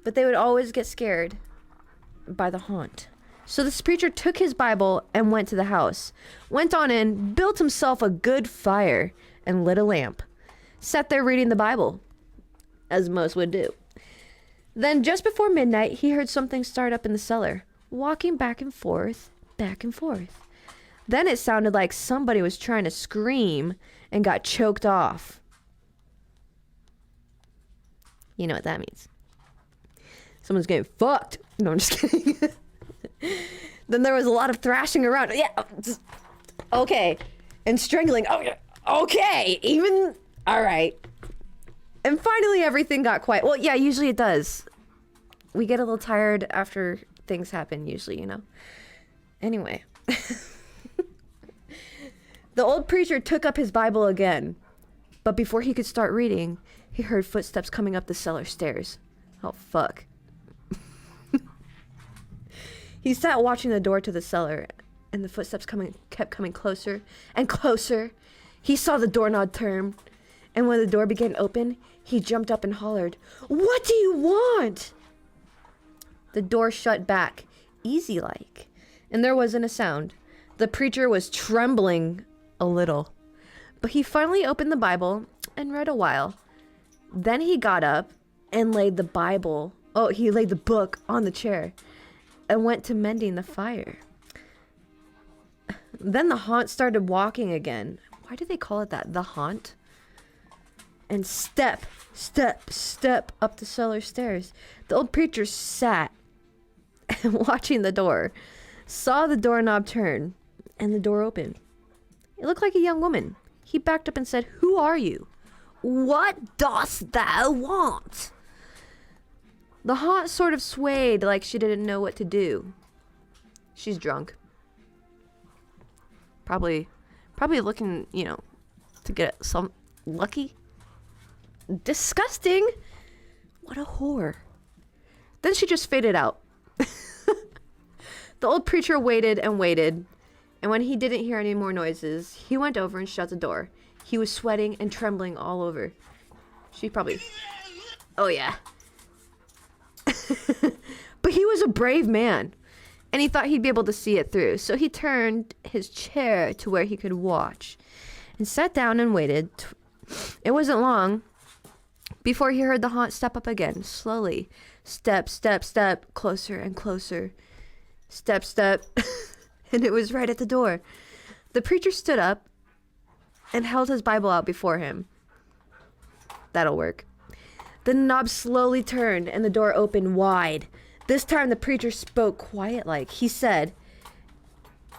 but they would always get scared by the haunt. So this preacher took his Bible and went to the house, went on in, built himself a good fire, and lit a lamp. Sat there reading the Bible, as most would do. Then just before midnight, he heard something start up in the cellar, walking back and forth, back and forth. Then it sounded like somebody was trying to scream and got choked off. You know what that means. Someone's getting fucked. No, I'm just kidding. Then there was a lot of thrashing around. Yeah. Okay. And strangling. Oh, yeah. Okay. Even. All right. And finally everything got quiet. Well, yeah, usually it does. We get a little tired after things happen usually, you know. Anyway. The old preacher took up his Bible again, but before he could start reading, he heard footsteps coming up the cellar stairs. Oh, fuck. He sat watching the door to the cellar, and the footsteps kept coming closer and closer. He saw the doorknob turn, and when the door began to open, he jumped up and hollered, "What do you want?" The door shut back, easy-like, and there wasn't a sound. The preacher was trembling a little, but he finally opened the Bible and read a while. Then he got up and laid the book on the chair and went to mending the fire. Then the haunt started walking again. Why do they call it that? The haunt? And step, step, step up the cellar stairs. The old preacher sat watching the door, saw the doorknob turn, and the door open. It looked like a young woman. He backed up and said, "Who are you? What dost thou want?" The haunt sort of swayed like she didn't know what to do. She's drunk. Probably looking, to get some lucky. Disgusting. What a whore. Then she just faded out. The old preacher waited and waited, and when he didn't hear any more noises, he went over and shut the door. He was sweating and trembling all over. She probably... Oh, yeah. But he was a brave man, and he thought he'd be able to see it through. So he turned his chair to where he could watch and sat down and waited. It wasn't long before he heard the haunt step up again, slowly. Step, step, step, closer and closer. Step, step. And it was right at the door. The preacher stood up and held his Bible out before him. That'll work. The knob slowly turned and the door opened wide. This time the preacher spoke quiet-like. He said,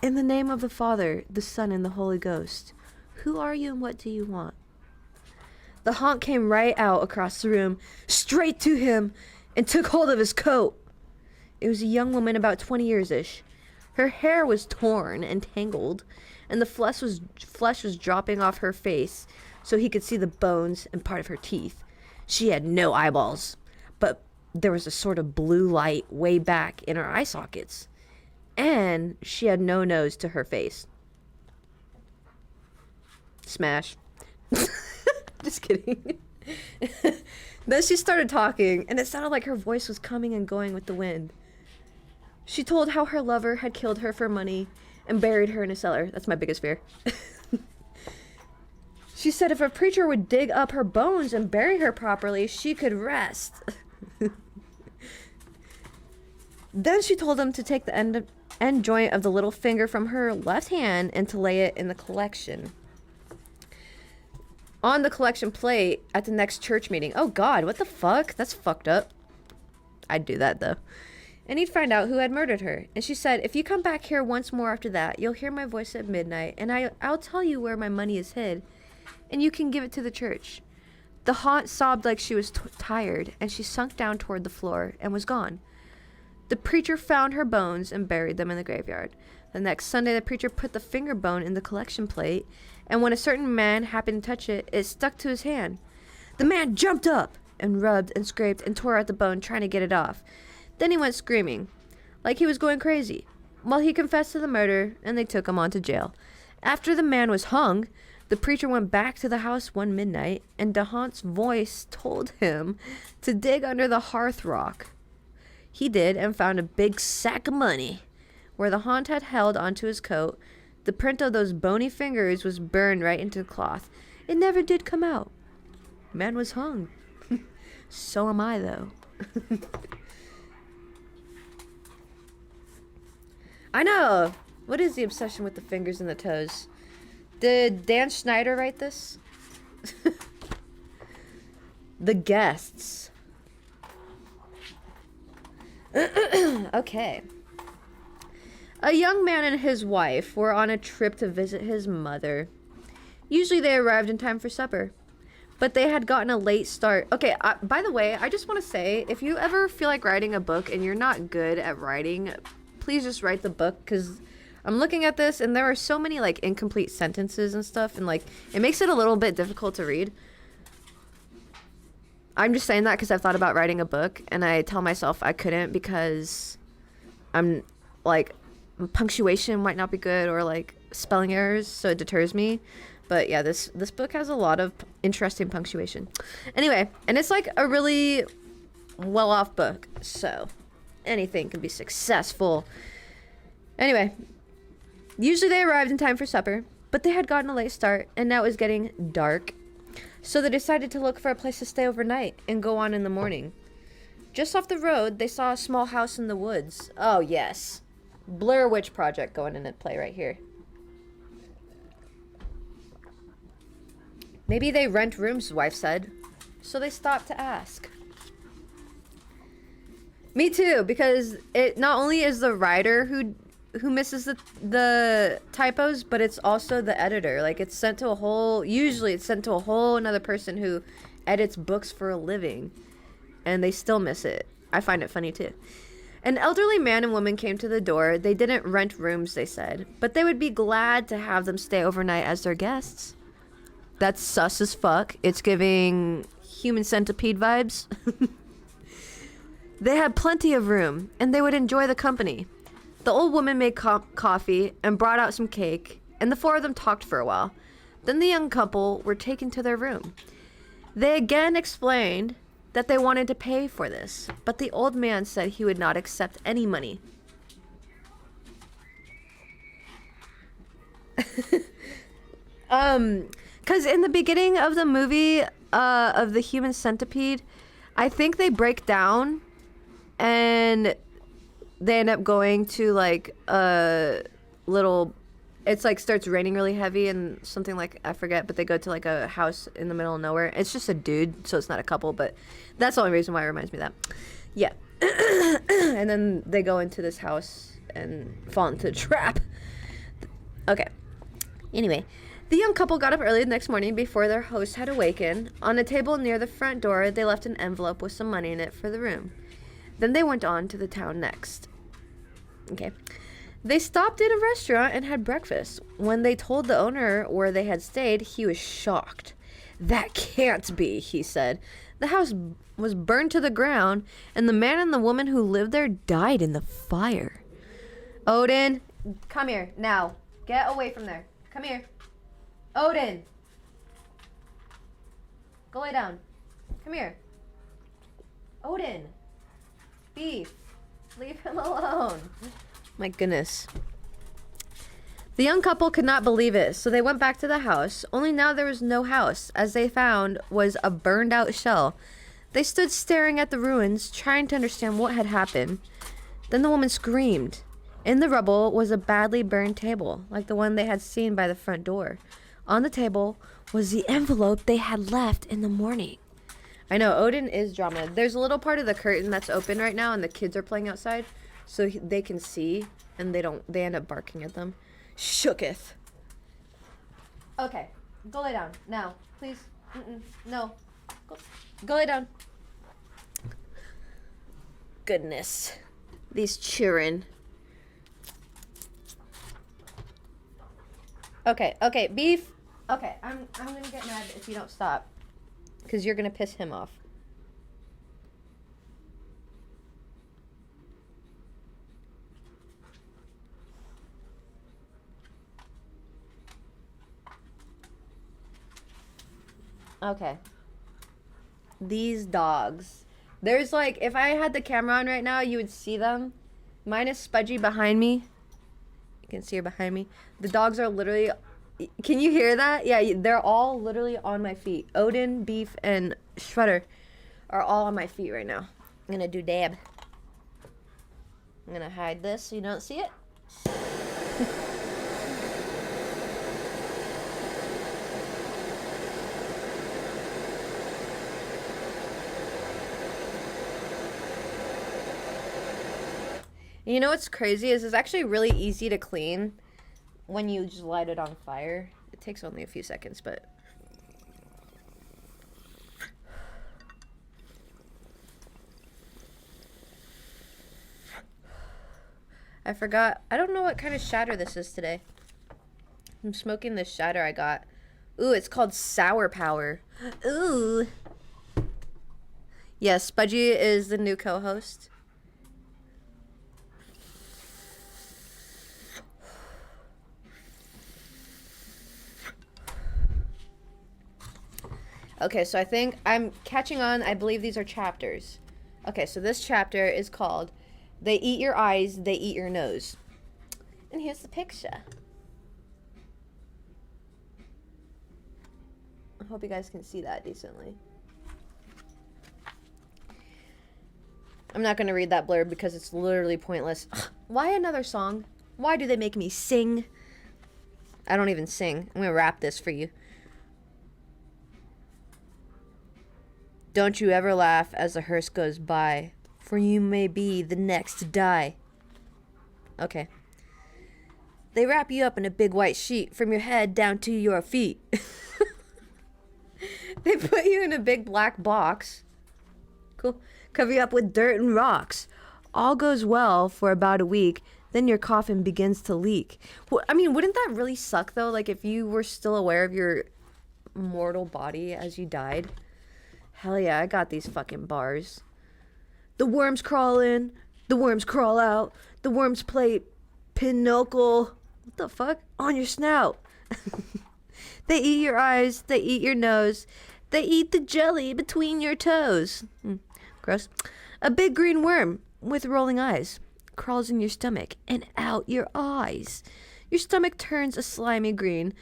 "In the name of the Father, the Son, and the Holy Ghost, who are you and what do you want?" The haunt came right out across the room, straight to him, and took hold of his coat. It was a young woman about 20 years-ish. Her hair was torn and tangled, and the flesh was dropping off her face so he could see the bones and part of her teeth. She had no eyeballs, but there was a sort of blue light way back in her eye sockets, and she had no nose to her face. Smash. Just kidding. Then she started talking, and it sounded like her voice was coming and going with the wind. She told how her lover had killed her for money and buried her in a cellar. That's my biggest fear. She said if a preacher would dig up her bones and bury her properly, she could rest. Then she told him to take the end joint of the little finger from her left hand and to lay it in the collection. On the collection plate at the next church meeting. Oh God, what the fuck? That's fucked up. I'd do that though. And he'd find out who had murdered her. And she said, if you come back here once more after that, you'll hear my voice at midnight, and I'll tell you where my money is hid, and you can give it to the church. The haunt sobbed like she was tired, and she sunk down toward the floor and was gone. The preacher found her bones and buried them in the graveyard. The next Sunday, the preacher put the finger bone in the collection plate, and when a certain man happened to touch it, it stuck to his hand. The man jumped up and rubbed and scraped and tore out the bone, trying to get it off. Then he went screaming, like he was going crazy. Well, he confessed to the murder, and they took him on to jail. After the man was hung, the preacher went back to the house one midnight, and the haunt's voice told him to dig under the hearth rock. He did, and found a big sack of money. Where the haunt had held onto his coat, the print of those bony fingers was burned right into the cloth. It never did come out. Man was hung. So am I, though. I know. What is the obsession with the fingers and the toes? Did Dan Schneider write this? The guests. Okay. A young man and his wife were on a trip to visit his mother. Usually they arrived in time for supper. but they had gotten a late start. Okay, by the way, I just want to say, if you ever feel like writing a book and you're not good at writing, please just write the book, because I'm looking at this and there are so many like incomplete sentences and stuff, and like it makes it a little bit difficult to read. I'm just saying that because I've thought about writing a book and I tell myself I couldn't because I'm like punctuation might not be good or like spelling errors, so it deters me. But yeah, this book has a lot of interesting punctuation. Anyway, and it's like a really well-off book, so anything can be successful. Anyway, usually they arrived in time for supper, but they had gotten a late start and now it was getting dark. So they decided to look for a place to stay overnight and go on in the morning. Just off the road, they saw a small house in the woods. Oh yes, Blair Witch Project going into play right here. Maybe they rent rooms, his wife said. So they stopped to ask. Me too, because it not only is the writer who misses the typos, but it's also the editor. Like it's sent to a whole, usually it's sent to a whole another person who edits books for a living, and they still miss it. I find it funny too. An elderly man and woman came to the door. They didn't rent rooms, they said, but they would be glad to have them stay overnight as their guests. That's sus as fuck. It's giving Human Centipede vibes. They had plenty of room, and they would enjoy the company. The old woman made coffee and brought out some cake, and the four of them talked for a while. Then the young couple were taken to their room. They again explained that they wanted to pay for this, but the old man said he would not accept any money. Because in the beginning of the movie, of the Human Centipede, I think they break down and they end up going to like a little, it's like starts raining really heavy and something like, I forget, but they go to like a house in the middle of nowhere. It's just a dude, so it's not a couple, but that's the only reason why it reminds me of that. Yeah. And then they go into this house and fall into the trap. Okay. Anyway, the young couple got up early the next morning before their host had awakened. On a table near the front door, they left an envelope with some money in it for the room. Then they went on to the town next. Okay. They stopped in a restaurant and had breakfast. When they told the owner where they had stayed, he was shocked. "That can't be," he said. "The house was burned to the ground, and the man and the woman who lived there died in the fire." Odin, come here, now. Get away from there. Come here. Odin. Go lay down. Come here. Odin. Beef. Leave him alone. My goodness. The young couple could not believe it, so they went back to the house. Only now there was no house, as they found was a burned out shell. They stood staring at the ruins, trying to understand what had happened. Then the woman screamed. In the rubble was a badly burned table, like the one they had seen by the front door. On the table was the envelope they had left in the morning. I know, Odin is drama. There's a little part of the curtain that's open right now, and the kids are playing outside, so they can see, and they end up barking at them. Shooketh. Okay, go lay down now, please. No, go lay down. Goodness, these children. Okay, Beef. Okay, I'm gonna get mad if you don't stop, because you're gonna piss him off. Okay. These dogs. There's like, if I had the camera on right now, you would see them. Mine is Spudgy behind me. You can see her behind me. The dogs are literally, can you hear that? Yeah, they're all literally on my feet. Odin, Beef, and Shredder are all on my feet right now. I'm gonna do dab. I'm gonna hide this so you don't see it. You know what's crazy is it's actually really easy to clean when you just light it on fire. It takes only a few seconds, but I forgot. I don't know what kind of shatter this is today. I'm smoking this shatter I got. Ooh, it's called Sour Power. Ooh. Yes, Spudgy is the new co-host. Okay, so I think I'm catching on. I believe these are chapters. Okay, so this chapter is called They Eat Your Eyes, They Eat Your Nose. And here's the picture. I hope you guys can see that decently. I'm not going to read that blurb because it's literally pointless. Why another song? Why do they make me sing? I don't even sing. I'm going to rap this for you. Don't you ever laugh as the hearse goes by, for you may be the next to die. Okay. They wrap you up in a big white sheet from your head down to your feet. They put you in a big black box. Cool. Cover you up with dirt and rocks. All goes well for about a week, then your coffin begins to leak. Well, I mean, wouldn't that really suck, though? Like, if you were still aware of your mortal body as you died? Hell yeah, I got these fucking bars. The worms crawl in, the worms crawl out, the worms play pinochle. What the fuck? On your snout. They eat your eyes, they eat your nose, they eat the jelly between your toes. Gross. A big green worm with rolling eyes crawls in your stomach and out your eyes. Your stomach turns a slimy green,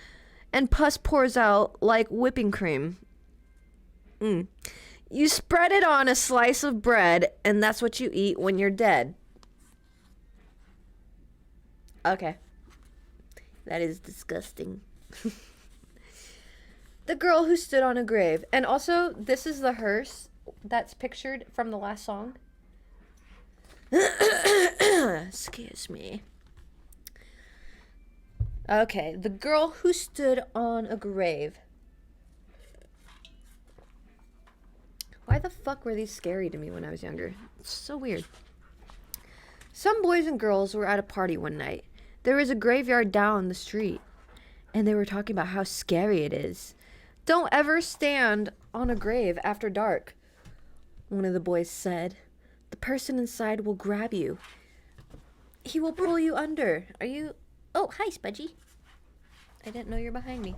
and pus pours out like whipping cream. You spread it on a slice of bread, and that's what you eat when you're dead. Okay. That is disgusting. The girl who stood on a grave. And also, this is the hearse that's pictured from the last song. Excuse me. Okay, the girl who stood on a grave. Why the fuck were these scary to me when I was younger? It's so weird. Some boys and girls were at a party one night. There was a graveyard down the street, and they were talking about how scary it is. Don't ever stand on a grave after dark, one of the boys said. The person inside will grab you. He will pull you under. Are you... Oh, hi, Spudgy. I didn't know you're behind me.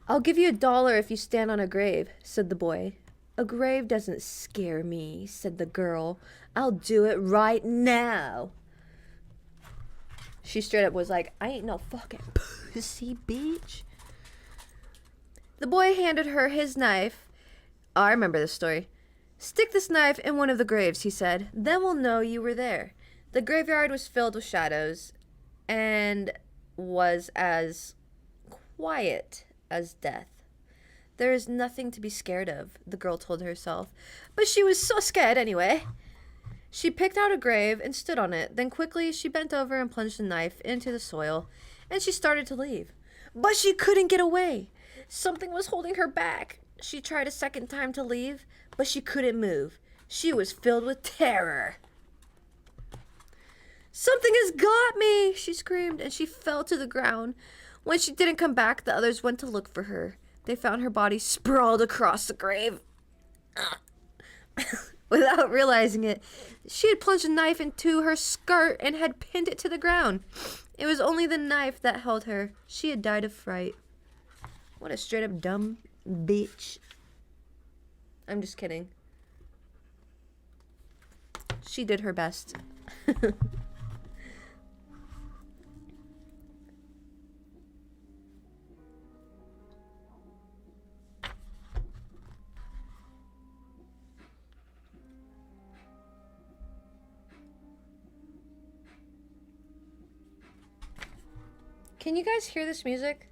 I'll give you $1 if you stand on a grave, said the boy. A grave doesn't scare me, said the girl. I'll do it right now. She straight up was like, I ain't no fucking pussy, bitch. The boy handed her his knife. Oh, I remember this story. Stick this knife in one of the graves, he said. Then we'll know you were there. The graveyard was filled with shadows and was as quiet as death. There is nothing to be scared of, the girl told herself. But she was so scared anyway. She picked out a grave and stood on it. Then quickly she bent over and plunged the knife into the soil, and she started to leave. But she couldn't get away. Something was holding her back. She tried a second time to leave, but she couldn't move. She was filled with terror. Something has got me, she screamed, and she fell to the ground. When she didn't come back, the others went to look for her. They found her body sprawled across the grave. Without realizing it, she had plunged a knife into her skirt and had pinned it to the ground. It was only the knife that held her. She had died of fright. What a straight up dumb bitch. I'm just kidding. She did her best. Can you guys hear this music?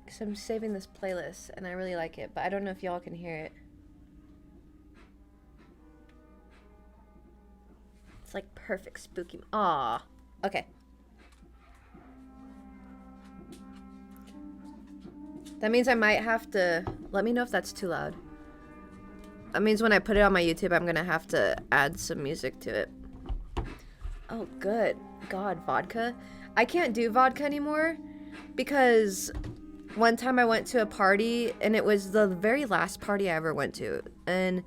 Because I'm saving this playlist and I really like it, but I don't know if y'all can hear it. It's like perfect spooky. Aw. Okay. That means I might have to... Let me know if that's too loud. That means when I put it on my YouTube, I'm gonna have to add some music to it. Oh, good. God, vodka. I can't do vodka anymore because one time I went to a party and it was the very last party I ever went to. And,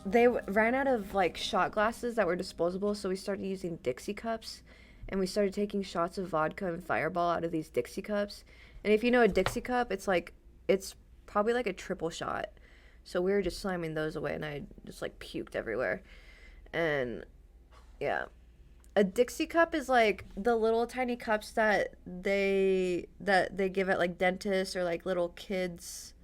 they ran out of like shot glasses that were disposable, so we started using Dixie cups, and we started taking shots of vodka and Fireball out of these Dixie cups. And if you know a Dixie cup, it's probably like a triple shot. So we were just slamming those away, and I just like puked everywhere. And yeah, a Dixie cup is like the little tiny cups that they give at like dentists or like little kids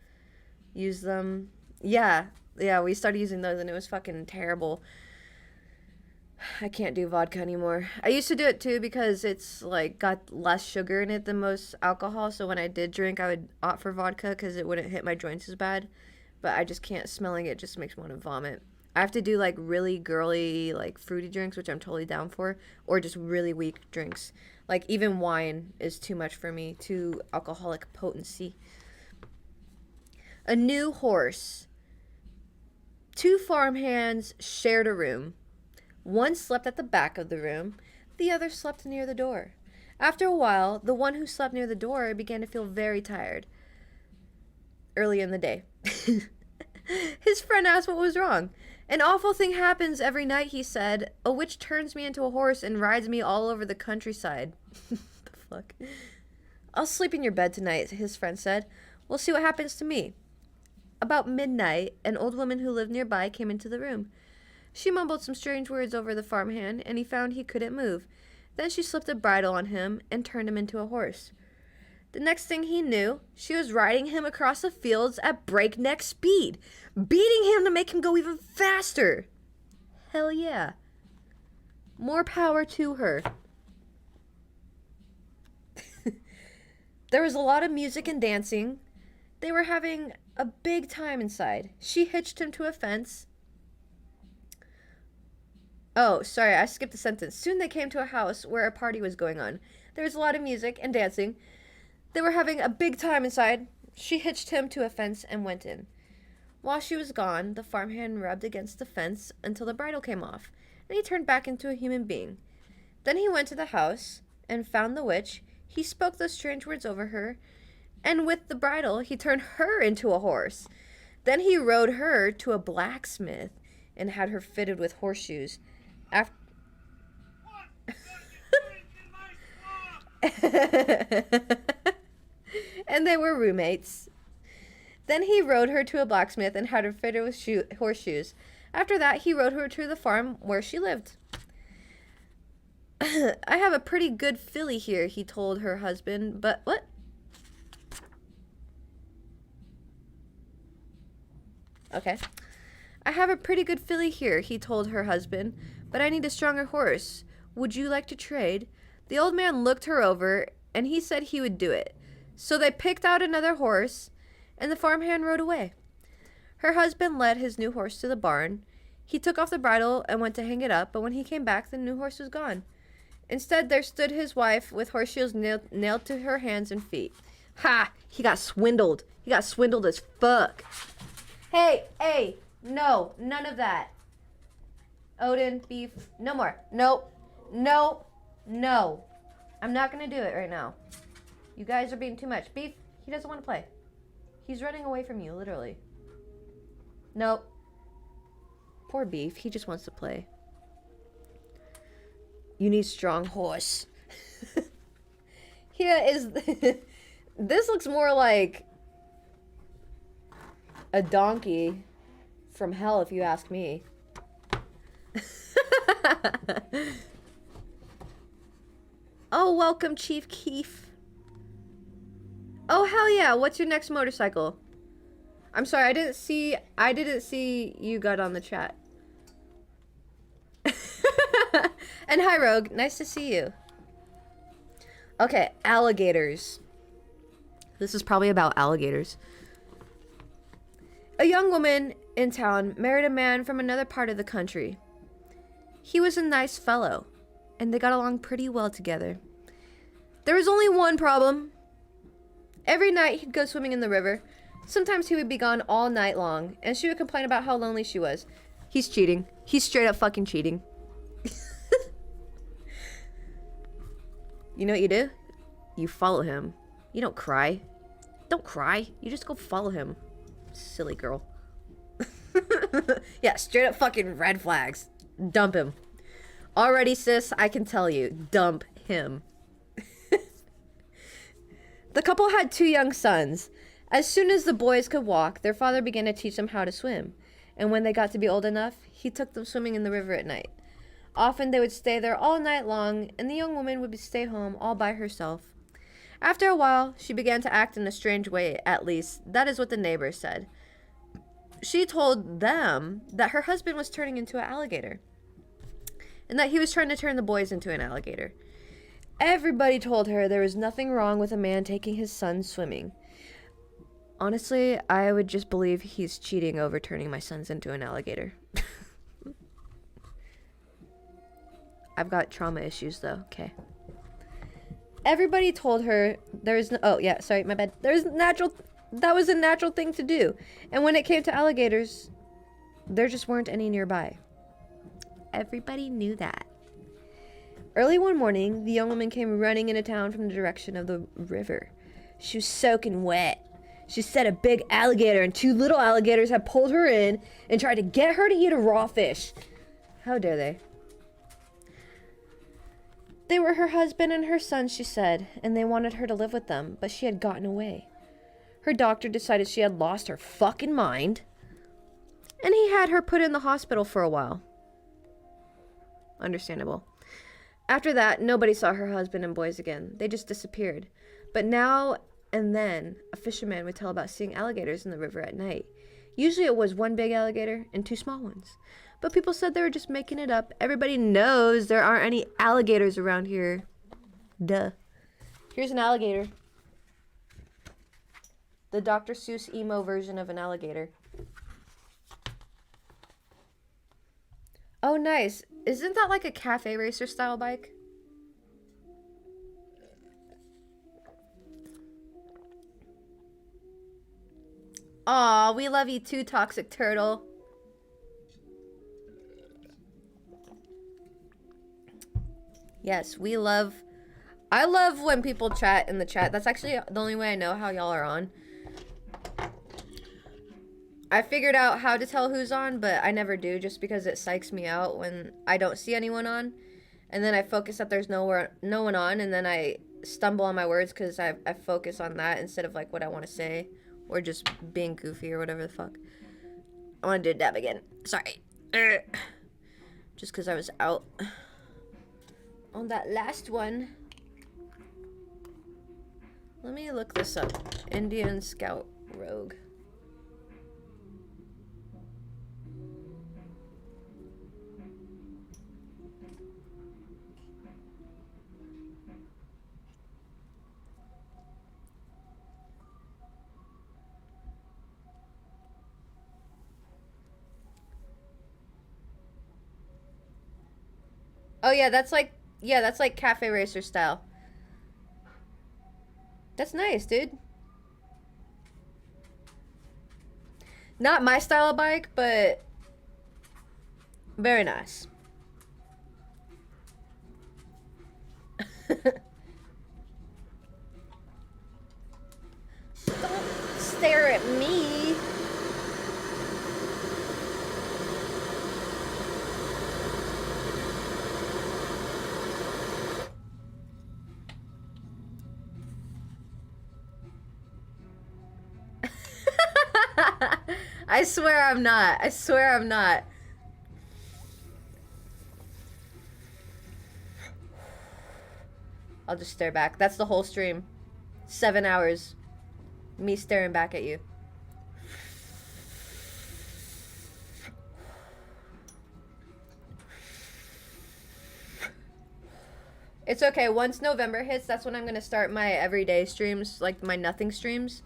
use them. Yeah, we started using those and it was fucking terrible. I can't do vodka anymore. I used to do it too because it's like got less sugar in it than most alcohol. So when I did drink, I would opt for vodka because it wouldn't hit my joints as bad. But I just can't. Smelling it just makes me want to vomit. I have to do like really girly, like fruity drinks, which I'm totally down for, or just really weak drinks. Like even wine is too much for me, too alcoholic potency. A new horse. Two farmhands shared a room. One slept at the back of the room, the other slept near the door. After a while, the one who slept near the door began to feel very tired. Early in the day. His friend asked what was wrong. An awful thing happens every night, he said. A witch turns me into a horse and rides me all over the countryside. The fuck? I'll sleep in your bed tonight, his friend said. We'll see what happens to me. About midnight, an old woman who lived nearby came into the room. She mumbled some strange words over the farmhand, and he found he couldn't move. Then she slipped a bridle on him and turned him into a horse. The next thing he knew, she was riding him across the fields at breakneck speed, beating him to make him go even faster. Hell yeah. More power to her. There was a lot of music and dancing. They were having a big time inside. She hitched him to a fence. Oh, sorry, I skipped a sentence. Soon they came to a house where a party was going on. There was a lot of music and dancing. They were having a big time inside. She hitched him to a fence and went in. While she was gone, the farmhand rubbed against the fence until the bridle came off, and he turned back into a human being. Then he went to the house and found the witch. He spoke those strange words over her, and with the bridle, he turned her into a horse. Then he rode her to a blacksmith and had her fitted with horseshoes. After and they were roommates. Then he rode her to a blacksmith and had her fitted with horseshoes. After that, he rode her to the farm where she lived. I have a pretty good filly here, he told her husband, but what? Okay. I have a pretty good filly here, he told her husband, but I need a stronger horse. Would you like to trade? The old man looked her over, and he said he would do it. So they picked out another horse, and the farmhand rode away. Her husband led his new horse to the barn. He took off the bridle and went to hang it up, but when he came back, the new horse was gone. Instead, there stood his wife with horseshoes nailed to her hands and feet. Ha! He got swindled. He got swindled as fuck. Hey, no, none of that. Odin, beef, no more. Nope. No. I'm not gonna do it right now. You guys are being too much. Beef, he doesn't want to play. He's running away from you, literally. Nope. Poor Beef, he just wants to play. You need strong horse. Here is... This looks more like a donkey from hell, if you ask me. Oh, welcome, Chief Keef. Oh, hell yeah. What's your next motorcycle? I'm sorry, I didn't see you got on the chat. And hi, Rogue. Nice to see you. Okay, alligators. This is probably about alligators. A young woman in town married a man from another part of the country. He was a nice fellow, and they got along pretty well together. There was only one problem. Every night he'd go swimming in the river. Sometimes he would be gone all night long, and she would complain about how lonely she was. He's cheating. He's straight up fucking cheating. You know what you do? You follow him. You don't cry. Don't cry. You just go follow him. Silly girl. Yeah, straight up fucking red flags. Dump him. Already, sis, I can tell you. Dump him. The couple had 2 young sons. As soon as the boys could walk, their father began to teach them how to swim. And when they got to be old enough, he took them swimming in the river at night. Often they would stay there all night long, and the young woman would stay home all by herself. After a while, she began to act in a strange way, at least that is what the neighbors said. She told them that her husband was turning into an alligator, and that he was trying to turn the boys into an alligator. Everybody told her there was nothing wrong with a man taking his son swimming. Honestly, I would just believe he's cheating over turning my sons into an alligator. I've got trauma issues though, okay. Everybody told her there's no, oh yeah, sorry, my bad. That was a natural thing to do. And when it came to alligators, there just weren't any nearby. Everybody knew that. Early one morning, the young woman came running into town from the direction of the river. She was soaking wet. She said a big alligator and 2 little alligators had pulled her in and tried to get her to eat a raw fish. How dare they? They were her husband and her son, she said, and they wanted her to live with them, but she had gotten away. Her doctor decided she had lost her fucking mind, and he had her put in the hospital for a while. Understandable. After that, nobody saw her husband and boys again. They just disappeared. But now and then, a fisherman would tell about seeing alligators in the river at night. Usually it was 1 big alligator and 2 small ones. But people said they were just making it up. Everybody knows there aren't any alligators around here. Duh. Here's an alligator. The Dr. Seuss emo version of an alligator. Oh, nice. Isn't that like a cafe racer style bike? Aw, we love you too, Toxic Turtle. Yes, we love... I love when people chat in the chat. That's actually the only way I know how y'all are on. I figured out how to tell who's on, but I never do just because it psychs me out when I don't see anyone on. And then I focus that there's no one on, and then I stumble on my words because I focus on that instead of like what I want to say or just being goofy or whatever the fuck. I want to do dab again. Sorry. Just because I was out on that last one. Let me look this up. Indian Scout Rogue. Oh yeah, that's like cafe racer style. That's nice, dude. Not my style of bike, but very nice. Don't stare at me. I swear I'm not. I swear I'm not. I'll just stare back. That's the whole stream. 7 hours. Me staring back at you. It's okay. Once November hits, that's when I'm going to start my everyday streams, like my nothing streams.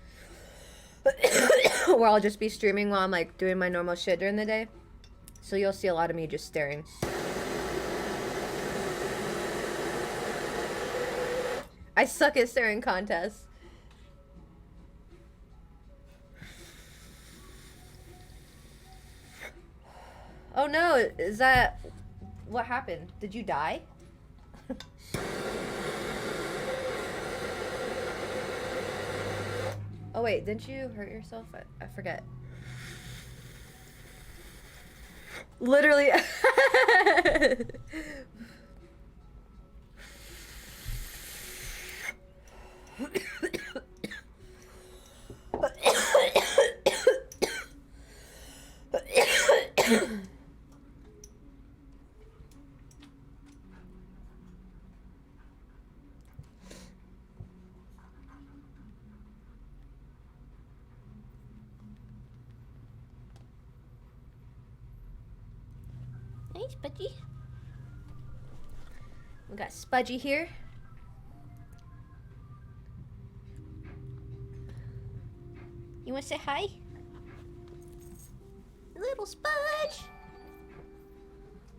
Where I'll just be streaming while I'm like doing my normal shit during the day. So you'll see a lot of me just staring. I suck at staring contests. Oh no, is that what happened? Did you die? Oh wait, didn't you hurt yourself? I forget. Literally. Hey, Spudgy. We got Spudgy here. You want to say hi? Little Spudge.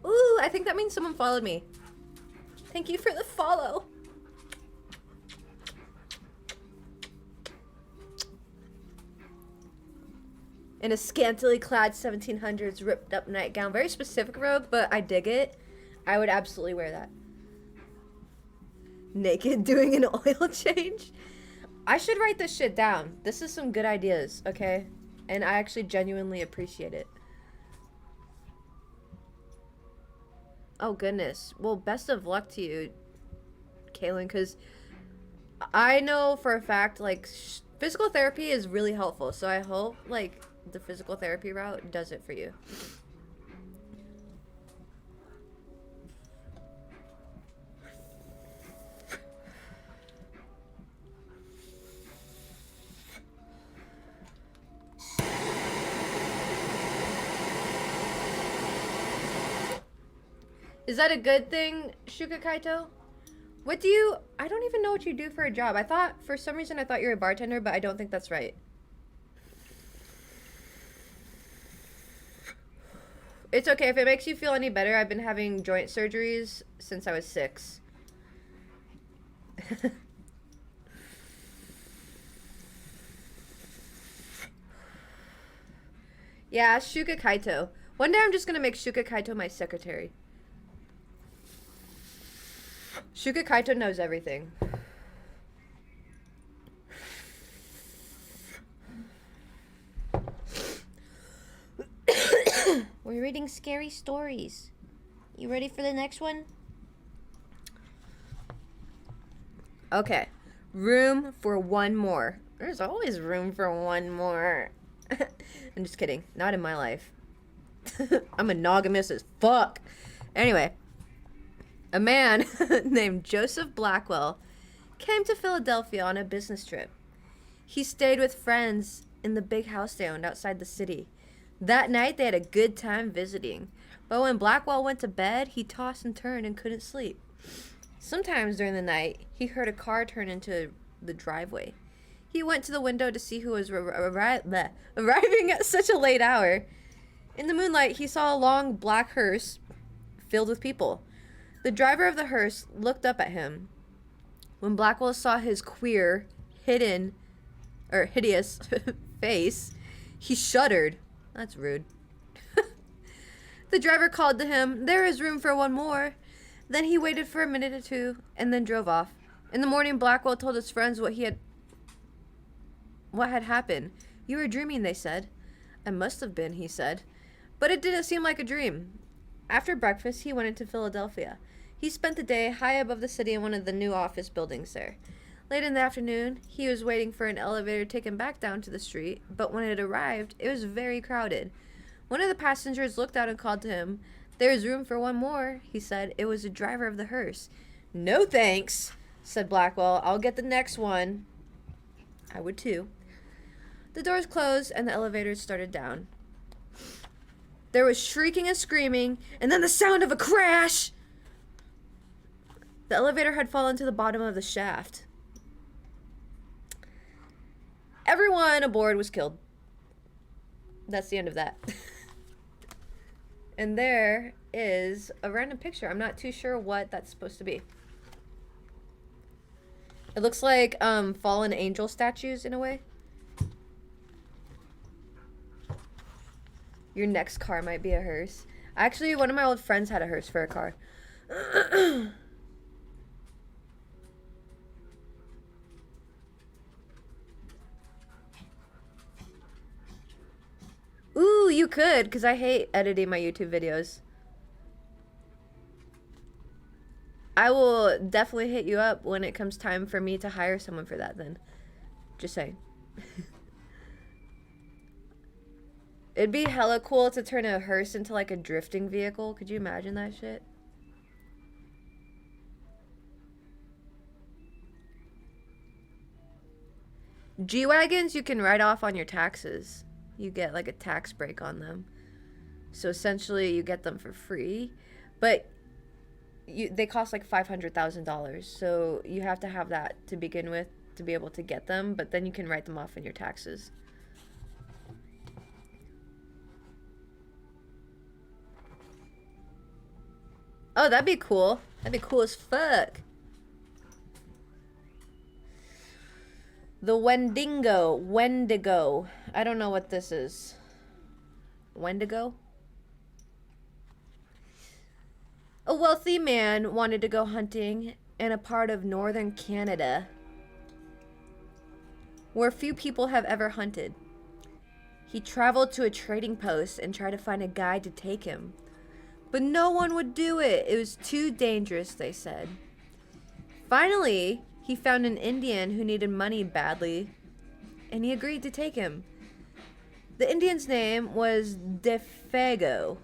Ooh, I think that means someone followed me. Thank you for the follow. In a scantily clad 1700s ripped up nightgown. Very specific robe, but I dig it. I would absolutely wear that. Naked doing an oil change? I should write this shit down. This is some good ideas, okay? And I actually genuinely appreciate it. Oh, goodness. Well, best of luck to you, Kaylin, because I know for a fact, like, physical therapy is really helpful. So I hope, like, the physical therapy route does it for you. Is that a good thing, Shuka Kaito? What do you... I don't even know what you do for a job. I thought, for some reason, I thought you were a bartender, but I don't think that's right. It's okay. If it makes you feel any better, I've been having joint surgeries since I was 6. Yeah, Shuka Kaito. One day I'm just gonna make Shuka Kaito my secretary. Shuka Kaito knows everything. We're reading scary stories. You ready for the next one? Okay. Room for one more. There's always room for one more. I'm just kidding. Not in my life. I'm monogamous as fuck. Anyway. A man named Joseph Blackwell came to Philadelphia on a business trip. He stayed with friends in the big house they owned outside the city. That night, they had a good time visiting. But when Blackwell went to bed, he tossed and turned and couldn't sleep. Sometimes during the night, he heard a car turn into the driveway. He went to the window to see who was arriving at such a late hour. In the moonlight, he saw a long black hearse filled with people. The driver of the hearse looked up at him. When Blackwell saw his queer, hideous face, he shuddered. That's rude. The driver called to him, "There is room for one more." Then he waited for a minute or two and then drove off. In the morning, Blackwell told his friends what had happened. "You were dreaming," they said. "I must have been," he said. But it didn't seem like a dream. After breakfast, he went into Philadelphia. He spent the day high above the city in one of the new office buildings there. Late in the afternoon, he was waiting for an elevator to take him back down to the street, but when it arrived, it was very crowded. One of the passengers looked out and called to him. "There is room for one more," he said. It was the driver of the hearse. "No thanks," said Blackwell. "I'll get the next one." I would too. The doors closed and the elevator started down. There was shrieking and screaming, and then the sound of a crash. The elevator had fallen to the bottom of the shaft. Everyone aboard was killed. That's the end of that. And there is a random picture. I'm not too sure what that's supposed to be. It looks like fallen angel statues in a way. Your next car might be a hearse. Actually, one of my old friends had a hearse for a car. Ooh, you could, because I hate editing my YouTube videos. I will definitely hit you up when it comes time for me to hire someone for that then. Just saying. It'd be hella cool to turn a hearse into like a drifting vehicle. Could you imagine that shit? G-Wagons you can write off on your taxes. You get like a tax break on them. So essentially you get them for free. But they cost like $500,000. So you have to have that to begin with to be able to get them. But then you can write them off in your taxes. Oh, that'd be cool. That'd be cool as fuck. The Wendigo. I don't know what this is. Wendigo? A wealthy man wanted to go hunting in a part of northern Canada where few people have ever hunted. He traveled to a trading post and tried to find a guide to take him. But no one would do it. It was too dangerous, they said. Finally, he found an Indian who needed money badly, and he agreed to take him. The Indian's name was Defago.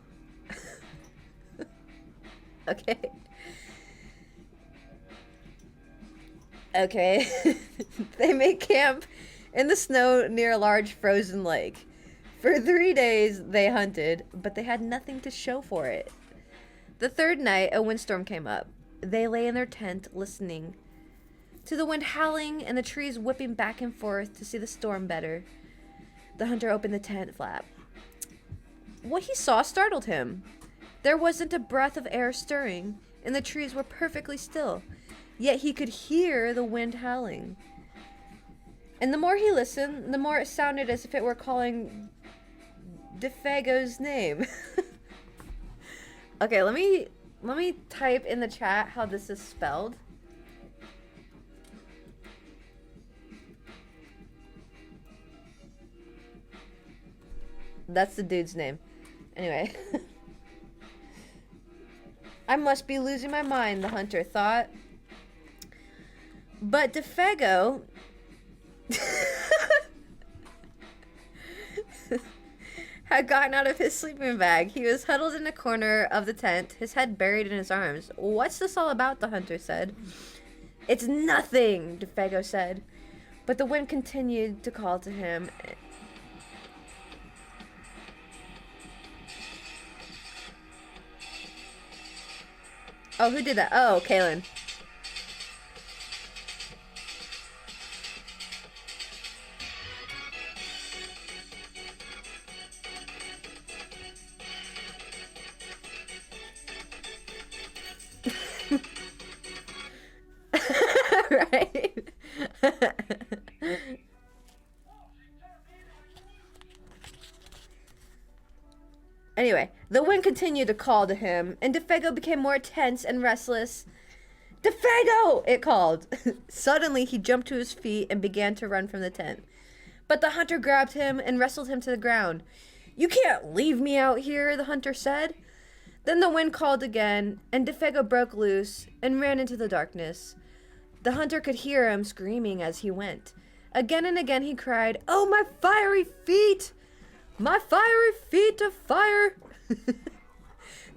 Okay. Okay. They made camp in the snow near a large frozen lake. For 3 days, they hunted, but they had nothing to show for it. The third night, a windstorm came up. They lay in their tent, listening to the wind howling and the trees whipping back and forth to see the storm better. The hunter opened the tent flap. What he saw startled him. There wasn't a breath of air stirring, and the trees were perfectly still. Yet he could hear the wind howling. And the more he listened, the more it sounded as if it were calling Defago's name. Okay, let me type in the chat how this is spelled. That's the dude's name. Anyway. I must be losing my mind, the hunter thought. But Defago had gotten out of his sleeping bag. He was huddled in a corner of the tent, his head buried in his arms. What's this all about? The hunter said. It's nothing, Defago said. But the wind continued to call to him. Oh, who did that? Oh, Kaylin. Right? Anyway, the wind continued to call to him, and Defago became more tense and restless. Defago! It called. Suddenly, he jumped to his feet and began to run from the tent. But the hunter grabbed him and wrestled him to the ground. You can't leave me out here, the hunter said. Then the wind called again, and Defago broke loose and ran into the darkness. The hunter could hear him screaming as he went. Again and again he cried, "Oh, my fiery feet! My fiery feet of fire!"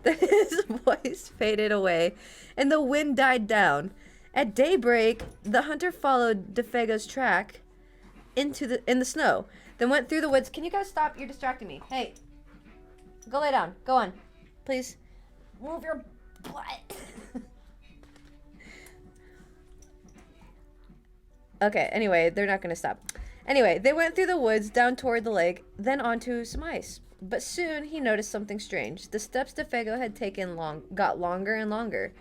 Then his voice faded away, and the wind died down. At daybreak, the hunter followed Defago's track in the snow, then went through the woods. Can you guys stop? You're distracting me. Hey, go lay down. Go on. Please. Move your butt. Okay, anyway, they're not going to stop. Anyway, they went through the woods down toward the lake, then onto some ice. But soon he noticed something strange. The steps Defago had taken got longer and longer.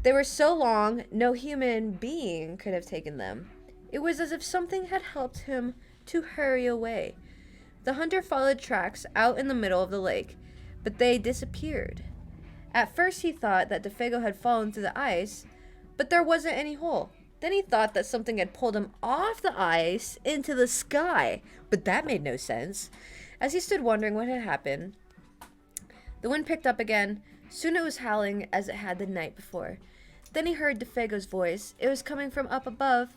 They were so long, no human being could have taken them. It was as if something had helped him to hurry away. The hunter followed tracks out in the middle of the lake, but they disappeared. At first he thought that DeFago had fallen through the ice, but there wasn't any hole. Then he thought that something had pulled him off the ice into the sky, but that made no sense. As he stood wondering what had happened, the wind picked up again. Soon it was howling as it had the night before. Then he heard DeFago's voice. It was coming from up above.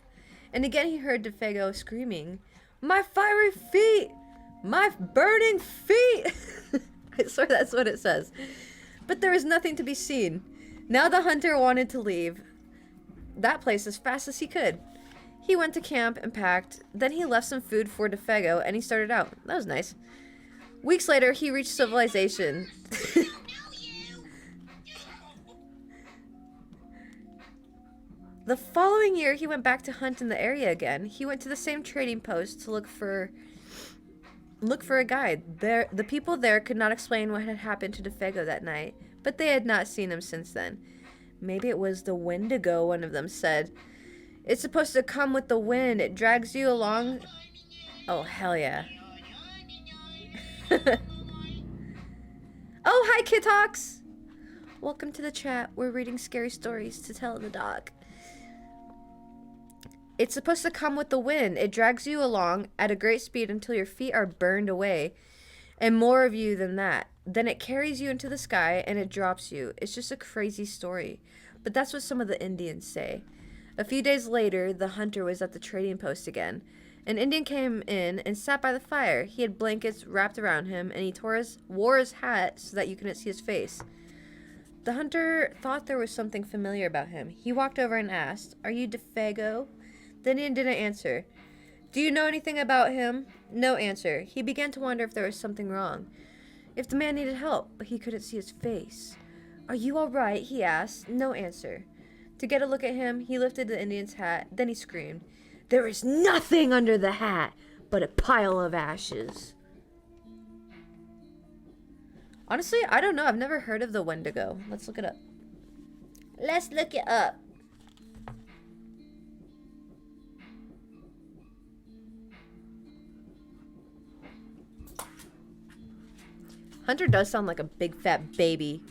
And again he heard DeFago screaming, "My fiery feet! My burning feet!" I swear that's what it says. But there was nothing to be seen. Now the hunter wanted to leave that place as fast as he could. He went to camp and packed. Then he left some food for DeFago and he started out. That was nice. Weeks later, he reached civilization. The following year, he went back to hunt in the area again. He went to the same trading post to look for a guide. The people there could not explain what had happened to DeFago that night, but they had not seen him since then. Maybe it was the Wendigo, one of them said. It's supposed to come with the wind. It drags you along. Oh, hell yeah. Oh, hi, Kitox! Welcome to the chat. We're reading scary stories to tell in the dog. It's supposed to come with the wind. It drags you along at a great speed until your feet are burned away. And more of you than that. Then it carries you into the sky and it drops you. It's just a crazy story. But that's what some of the Indians say. A few days later, the hunter was at the trading post again. An Indian came in and sat by the fire. He had blankets wrapped around him and he wore his hat so that you couldn't see his face. The hunter thought there was something familiar about him. He walked over and asked, "Are you DeFago?" The Indian didn't answer. "Do you know anything about him?" No answer. He began to wonder if there was something wrong. If the man needed help, but he couldn't see his face. "Are you all right?" he asked. No answer. To get a look at him, he lifted the Indian's hat. Then he screamed, "There is nothing under the hat but a pile of ashes." Honestly, I don't know. I've never heard of the Wendigo. Let's look it up. Let's look it up. Hunter does sound like a big fat baby.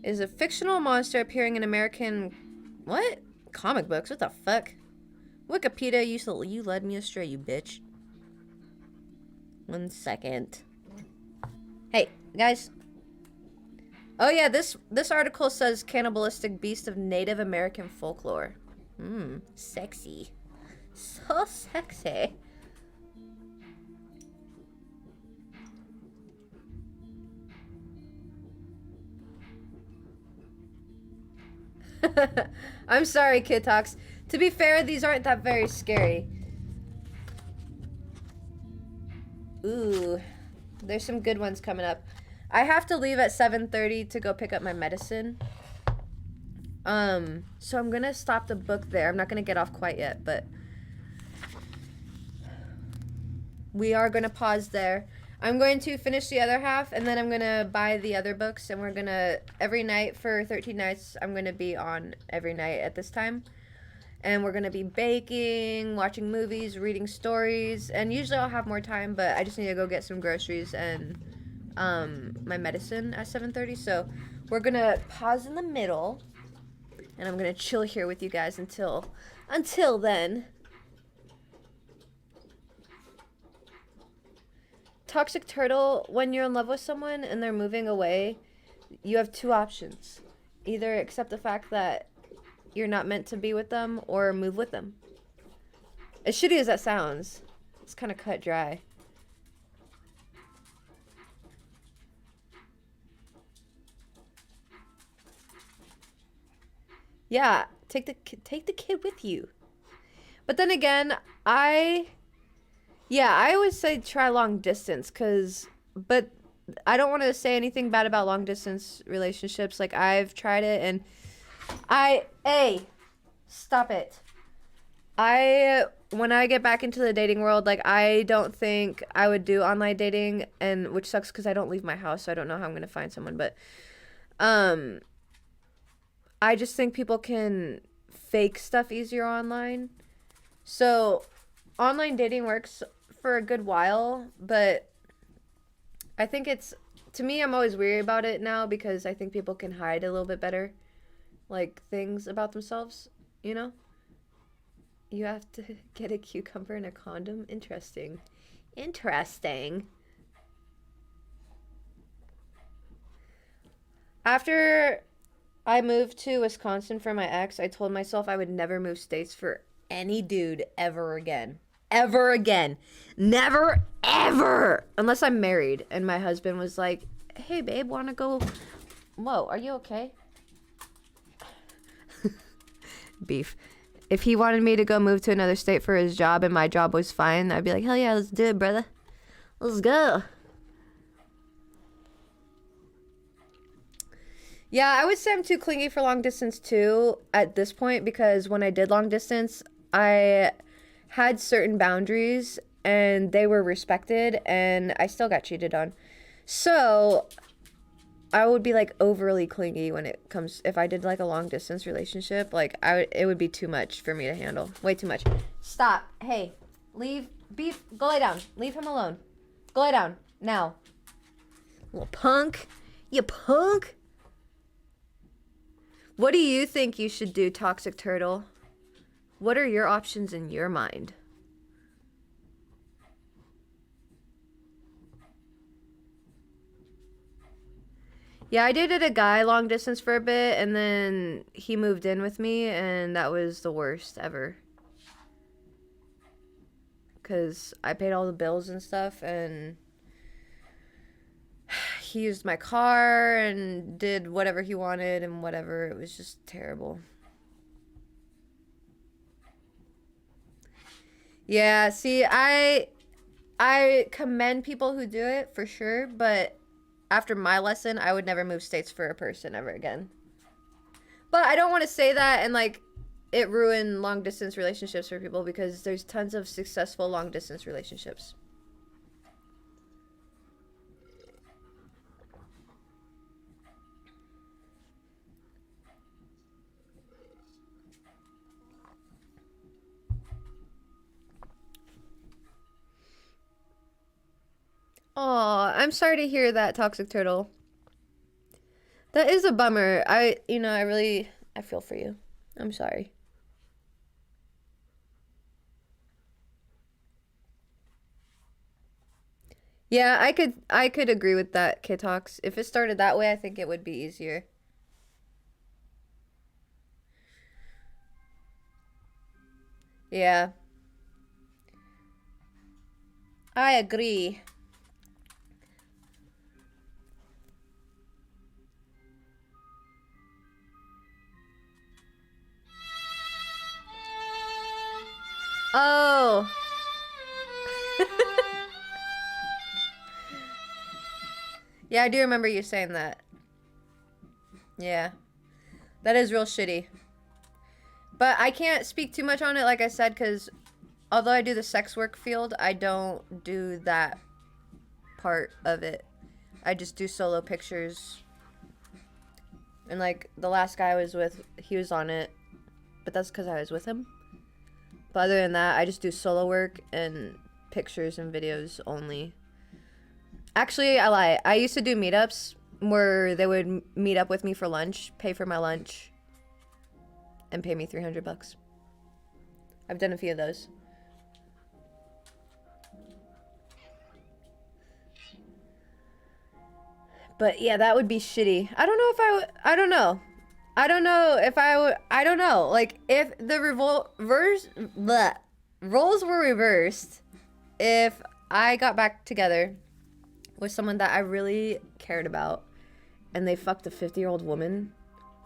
Is a fictional monster appearing in American... What? Comic books? What the fuck? Wikipedia, you led me astray, you bitch. 1 second. Hey, guys. Oh yeah, this article says cannibalistic beast of Native American folklore. Sexy. So sexy. I'm sorry, Kitox. To be fair, these aren't that very scary. Ooh, there's some good ones coming up. I have to leave at 7:30 to go pick up my medicine. So I'm gonna stop the book there. I'm not gonna get off quite yet, but we are gonna pause there. I'm going to finish the other half, and then I'm gonna buy the other books, and we're gonna, every night for 13 nights, I'm gonna be on every night at this time. And we're gonna be baking, watching movies, reading stories, and usually I'll have more time, but I just need to go get some groceries and my medicine at 7:30. So we're gonna pause in the middle, and I'm gonna chill here with you guys until then. Toxic Turtle, when you're in love with someone and they're moving away, you have two options. Either accept the fact that you're not meant to be with them or move with them. As shitty as that sounds, it's kind of cut dry. Yeah, take the kid with you. But then again, I always say try long distance, but I don't want to say anything bad about long distance relationships. Like, I've tried it, and stop it. When I get back into the dating world, like, I don't think I would do online dating, and which sucks because I don't leave my house, so I don't know how I'm going to find someone, but I just think people can fake stuff easier online. So online dating works for a good while, but I think it's, to me, I'm always weary about it now because I think people can hide a little bit better, like things about themselves, you know? You have to get a cucumber and a condom? Interesting. Interesting. After I moved to Wisconsin for my ex, I told myself I would never move states for any dude ever again. Ever again. Never, ever. Unless I'm married and my husband was like, hey, babe, want to go? Whoa, are you okay? Beef. If he wanted me to go move to another state for his job and my job was fine, I'd be like, hell yeah, let's do it, brother. Let's go. Yeah, I would say I'm too clingy for long distance too at this point because when I did long distance, I had certain boundaries and they were respected and I still got cheated on. So I would be like overly clingy when it comes, if I did like a long distance relationship, like it would be too much for me to handle. Way too much. Stop. Hey, leave. Beef, go lay down. Leave him alone. Go lay down. Now. Little punk. You punk. What do you think you should do, Toxic Turtle? What are your options in your mind? Yeah, I dated a guy long distance for a bit, and then he moved in with me, and that was the worst ever. Because I paid all the bills and stuff, and he used my car and did whatever he wanted and whatever. It was just terrible. Yeah, see, I commend people who do it for sure, but after my lesson, I would never move states for a person ever again. But I don't want to say that and like it ruin long distance relationships for people because there's tons of successful long distance relationships. Oh, I'm sorry to hear that, Toxic Turtle. That is a bummer. I feel for you. I'm sorry. Yeah, I could agree with that, Kitox. If it started that way, I think it would be easier. Yeah, I agree. Oh. Yeah, I do remember you saying that. Yeah. That is real shitty. But I can't speak too much on it, like I said, because although I do the sex work field, I don't do that part of it. I just do solo pictures. And like the last guy I was with, he was on it, but that's because I was with him. But other than that, I just do solo work and pictures and videos only. Actually, I lie. I used to do meetups where they would meet up with me for lunch, pay for my lunch, and pay me $300. I've done a few of those. But yeah, that would be shitty. I don't know if I would. I don't know. I don't know if I would. I don't know. Like if the roles were reversed, if I got back together with someone that I really cared about, and they fucked a 50-year-old woman,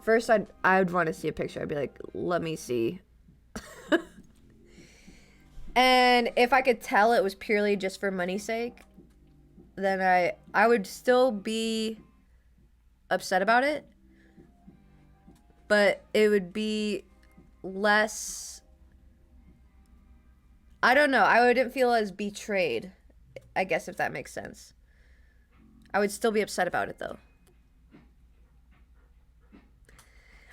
first I'd want to see a picture. I'd be like, let me see. And if I could tell it was purely just for money's sake, then I would still be upset about it, but it would be less, I don't know, I wouldn't feel as betrayed, I guess, if that makes sense. I would still be upset about it though.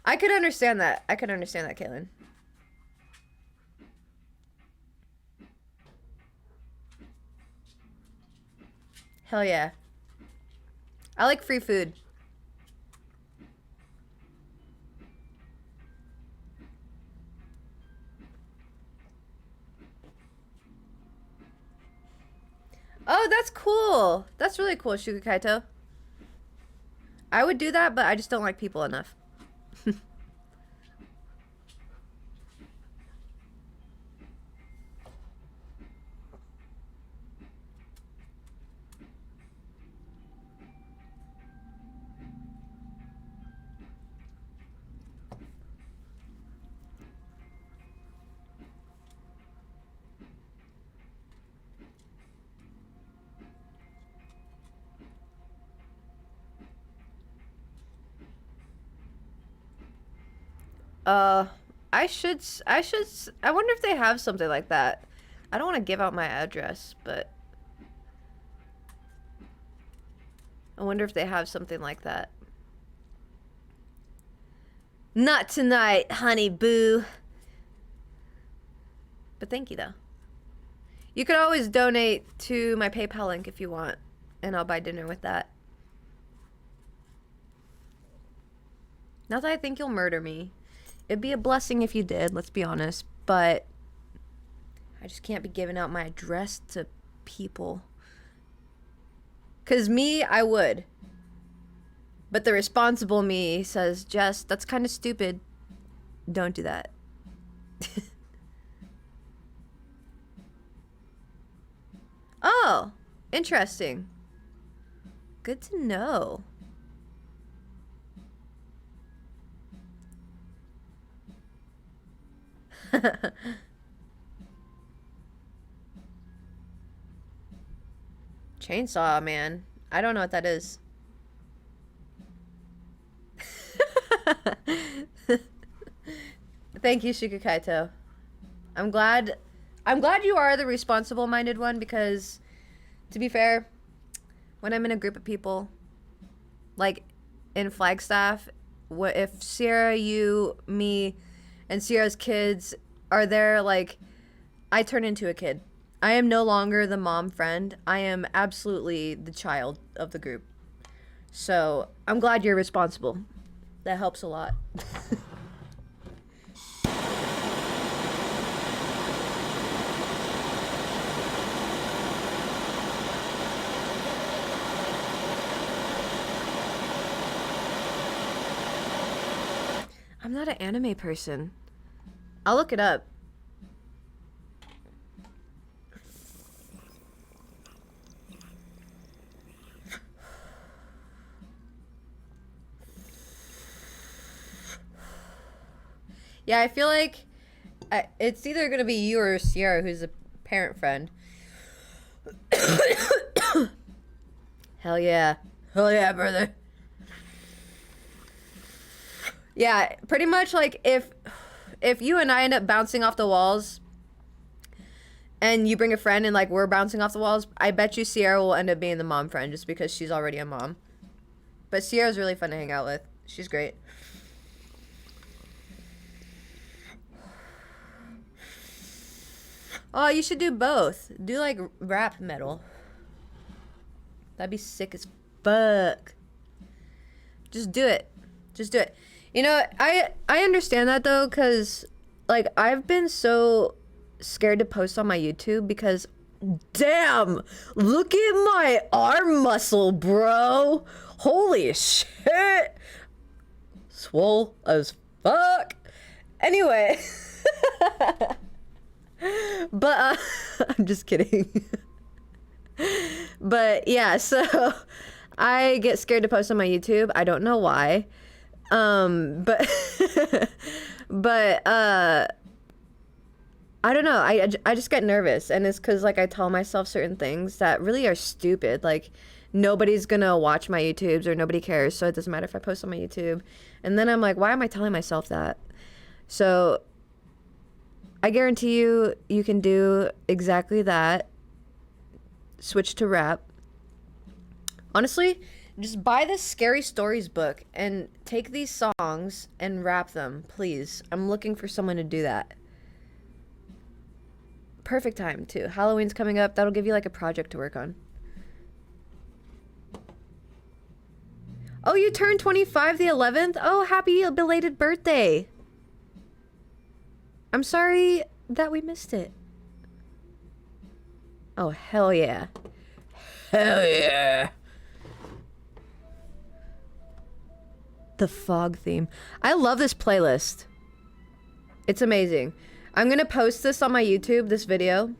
I could understand that. I could understand that, Caitlin. Hell yeah. I like free food. Oh, that's cool. That's really cool, Shuka Kaito. I would do that, but I just don't like people enough. Uh, I wonder if they have something like that. I don't want to give out my address, but I wonder if they have something like that. Not tonight, honey boo. But thank you, though. You could always donate to my PayPal link if you want, and I'll buy dinner with that. Not that I think you'll murder me. It'd be a blessing if you did, let's be honest, but I just can't be giving out my address to people. 'Cause me, I would. But the responsible me says, Jess, that's kind of stupid. Don't do that. Oh, interesting. Good to know. Chainsaw man. I don't know what that is. Thank you, Shuka Kaito. I'm glad you are the responsible minded one, because to be fair, when I'm in a group of people, like in Flagstaff, what if Sierra, you, me, and Sierra's kids are there, like, I turn into a kid. I am no longer the mom friend. I am absolutely the child of the group. So I'm glad you're responsible. That helps a lot. I'm not an anime person. I'll look it up. Yeah, I feel like it's either gonna be you or Sierra, who's a parent friend. Hell yeah. Hell yeah, brother. Yeah, pretty much like if you and I end up bouncing off the walls and you bring a friend and like we're bouncing off the walls, I bet you Sierra will end up being the mom friend just because she's already a mom. But Sierra's really fun to hang out with. She's great. Oh, you should do both. Do like rap metal. That'd be sick as fuck. Just do it. Just do it. You know, I understand that though, cause like I've been so scared to post on my YouTube because damn, look at my arm muscle, bro. Holy shit. Swole as fuck. Anyway. But I'm just kidding. But yeah, so I get scared to post on my YouTube. I don't know why. But but I don't know. I just get nervous, and it's because like I tell myself certain things that really are stupid. Like nobody's gonna watch my YouTubes or nobody cares, so it doesn't matter if I post on my YouTube. And then I'm like, why am I telling myself that? So I guarantee you, you can do exactly that. Switch to rap. Honestly, Just buy this Scary Stories book and take these songs and rap them, please. I'm looking for someone to do that. Perfect time, too. Halloween's coming up. That'll give you, like, a project to work on. Oh, you turned 25 the 11th? Oh, happy belated birthday. I'm sorry that we missed it. Oh, hell yeah. Hell yeah. The fog theme. I love this playlist. It's amazing. I'm gonna post this on my YouTube, this video,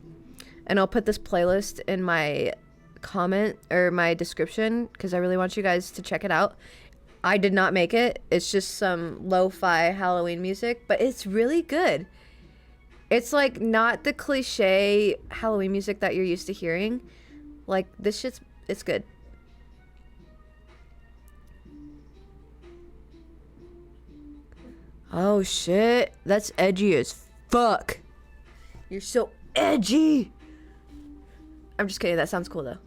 and I'll put this playlist in my comment or my description because I really want you guys to check it out. I did not make it. It's just some lo-fi Halloween music, but it's really good. It's like not the cliche Halloween music that you're used to hearing. Like this shit's, it's good. Oh shit, that's edgy as fuck. You're so edgy. I'm just kidding, that sounds cool though.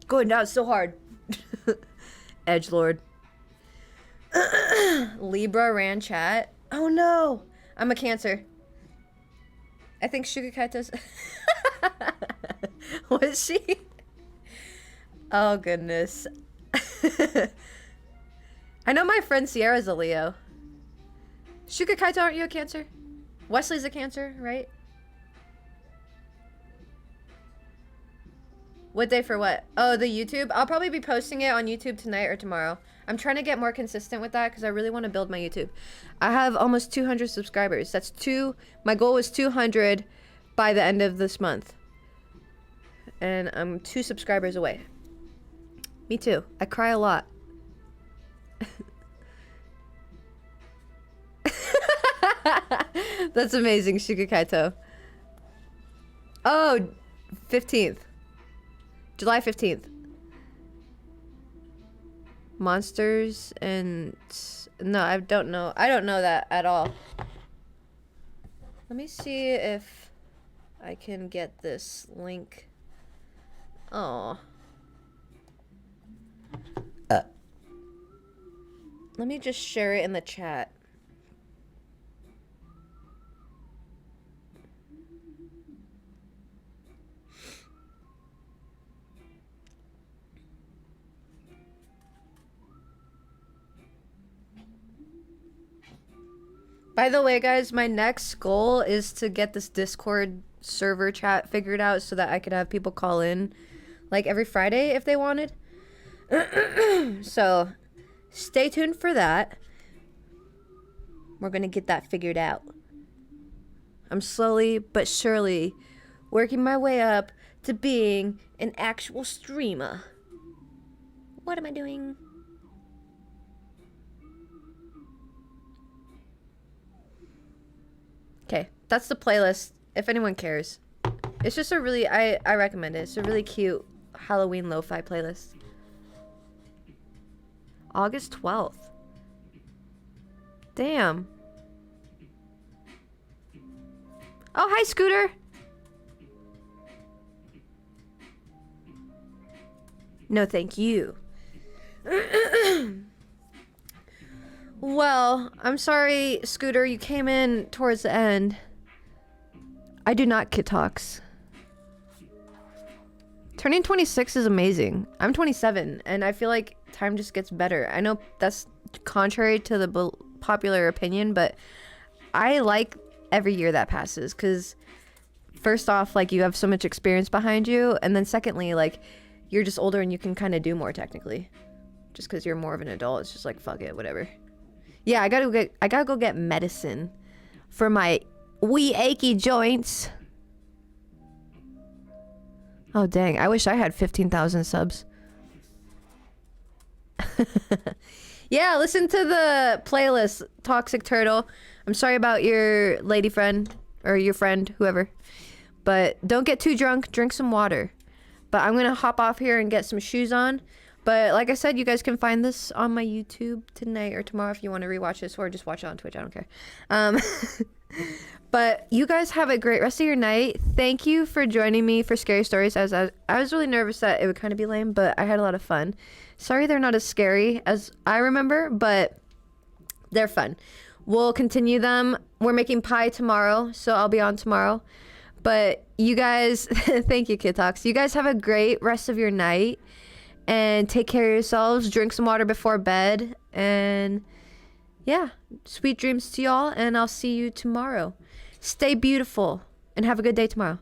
Going down so hard. Edgelord. Libra ran chat. Oh no! I'm a Cancer. I think Sugar Kaito's... Was she? Oh goodness. I know my friend Sierra's a Leo. Sugar Kaito, aren't you a Cancer? Wesley's a Cancer, right? What day for what? Oh, the YouTube? I'll probably be posting it on YouTube tonight or tomorrow. I'm trying to get more consistent with that because I really want to build my YouTube. I have almost 200 subscribers. That's my goal was 200 by the end of this month. And I'm 2 subscribers away. Me too. I cry a lot. That's amazing, Sugar Kaito. Oh, 15th. July 15th. Monsters and... No, I don't know. I don't know that at all. Let me see if I can get this link. Oh. Let me just share it in the chat. By the way, guys, my next goal is to get this Discord server chat figured out so that I could have people call in like every Friday if they wanted. So, stay tuned for that. We're gonna get that figured out. I'm slowly but surely working my way up to being an actual streamer. What am I doing? Okay, that's the playlist, if anyone cares. It's just a really, I recommend it. It's a really cute Halloween lo-fi playlist. August 12th. Damn. Oh, hi, Scooter. No, thank you. Well, I'm sorry, Scooter, you came in towards the end. I do not kid talks. Turning 26 is amazing. I'm 27, and I feel like time just gets better. I know that's contrary to the popular opinion, but I like every year that passes, because first off, like, you have so much experience behind you, and then secondly, like, you're just older and you can kind of do more technically. Just because you're more of an adult, it's just like, fuck it, whatever. Yeah, I gotta go get medicine for my wee achy joints. Oh dang, I wish I had 15,000 subs. Yeah, listen to the playlist, Toxic Turtle. I'm sorry about your lady friend, or your friend, whoever. But don't get too drunk, drink some water. But I'm gonna hop off here and get some shoes on. But like I said, you guys can find this on my YouTube tonight or tomorrow if you want to rewatch this, or just watch it on Twitch. I don't care. But you guys have a great rest of your night. Thank you for joining me for Scary Stories. I was really nervous that it would kind of be lame, but I had a lot of fun. Sorry they're not as scary as I remember, but they're fun. We'll continue them. We're making pie tomorrow, so I'll be on tomorrow. But you guys, thank you, Kid Talks. You guys have a great rest of your night. And take care of yourselves. Drink some water before bed. And yeah, sweet dreams to y'all. And I'll see you tomorrow. Stay beautiful and have a good day tomorrow.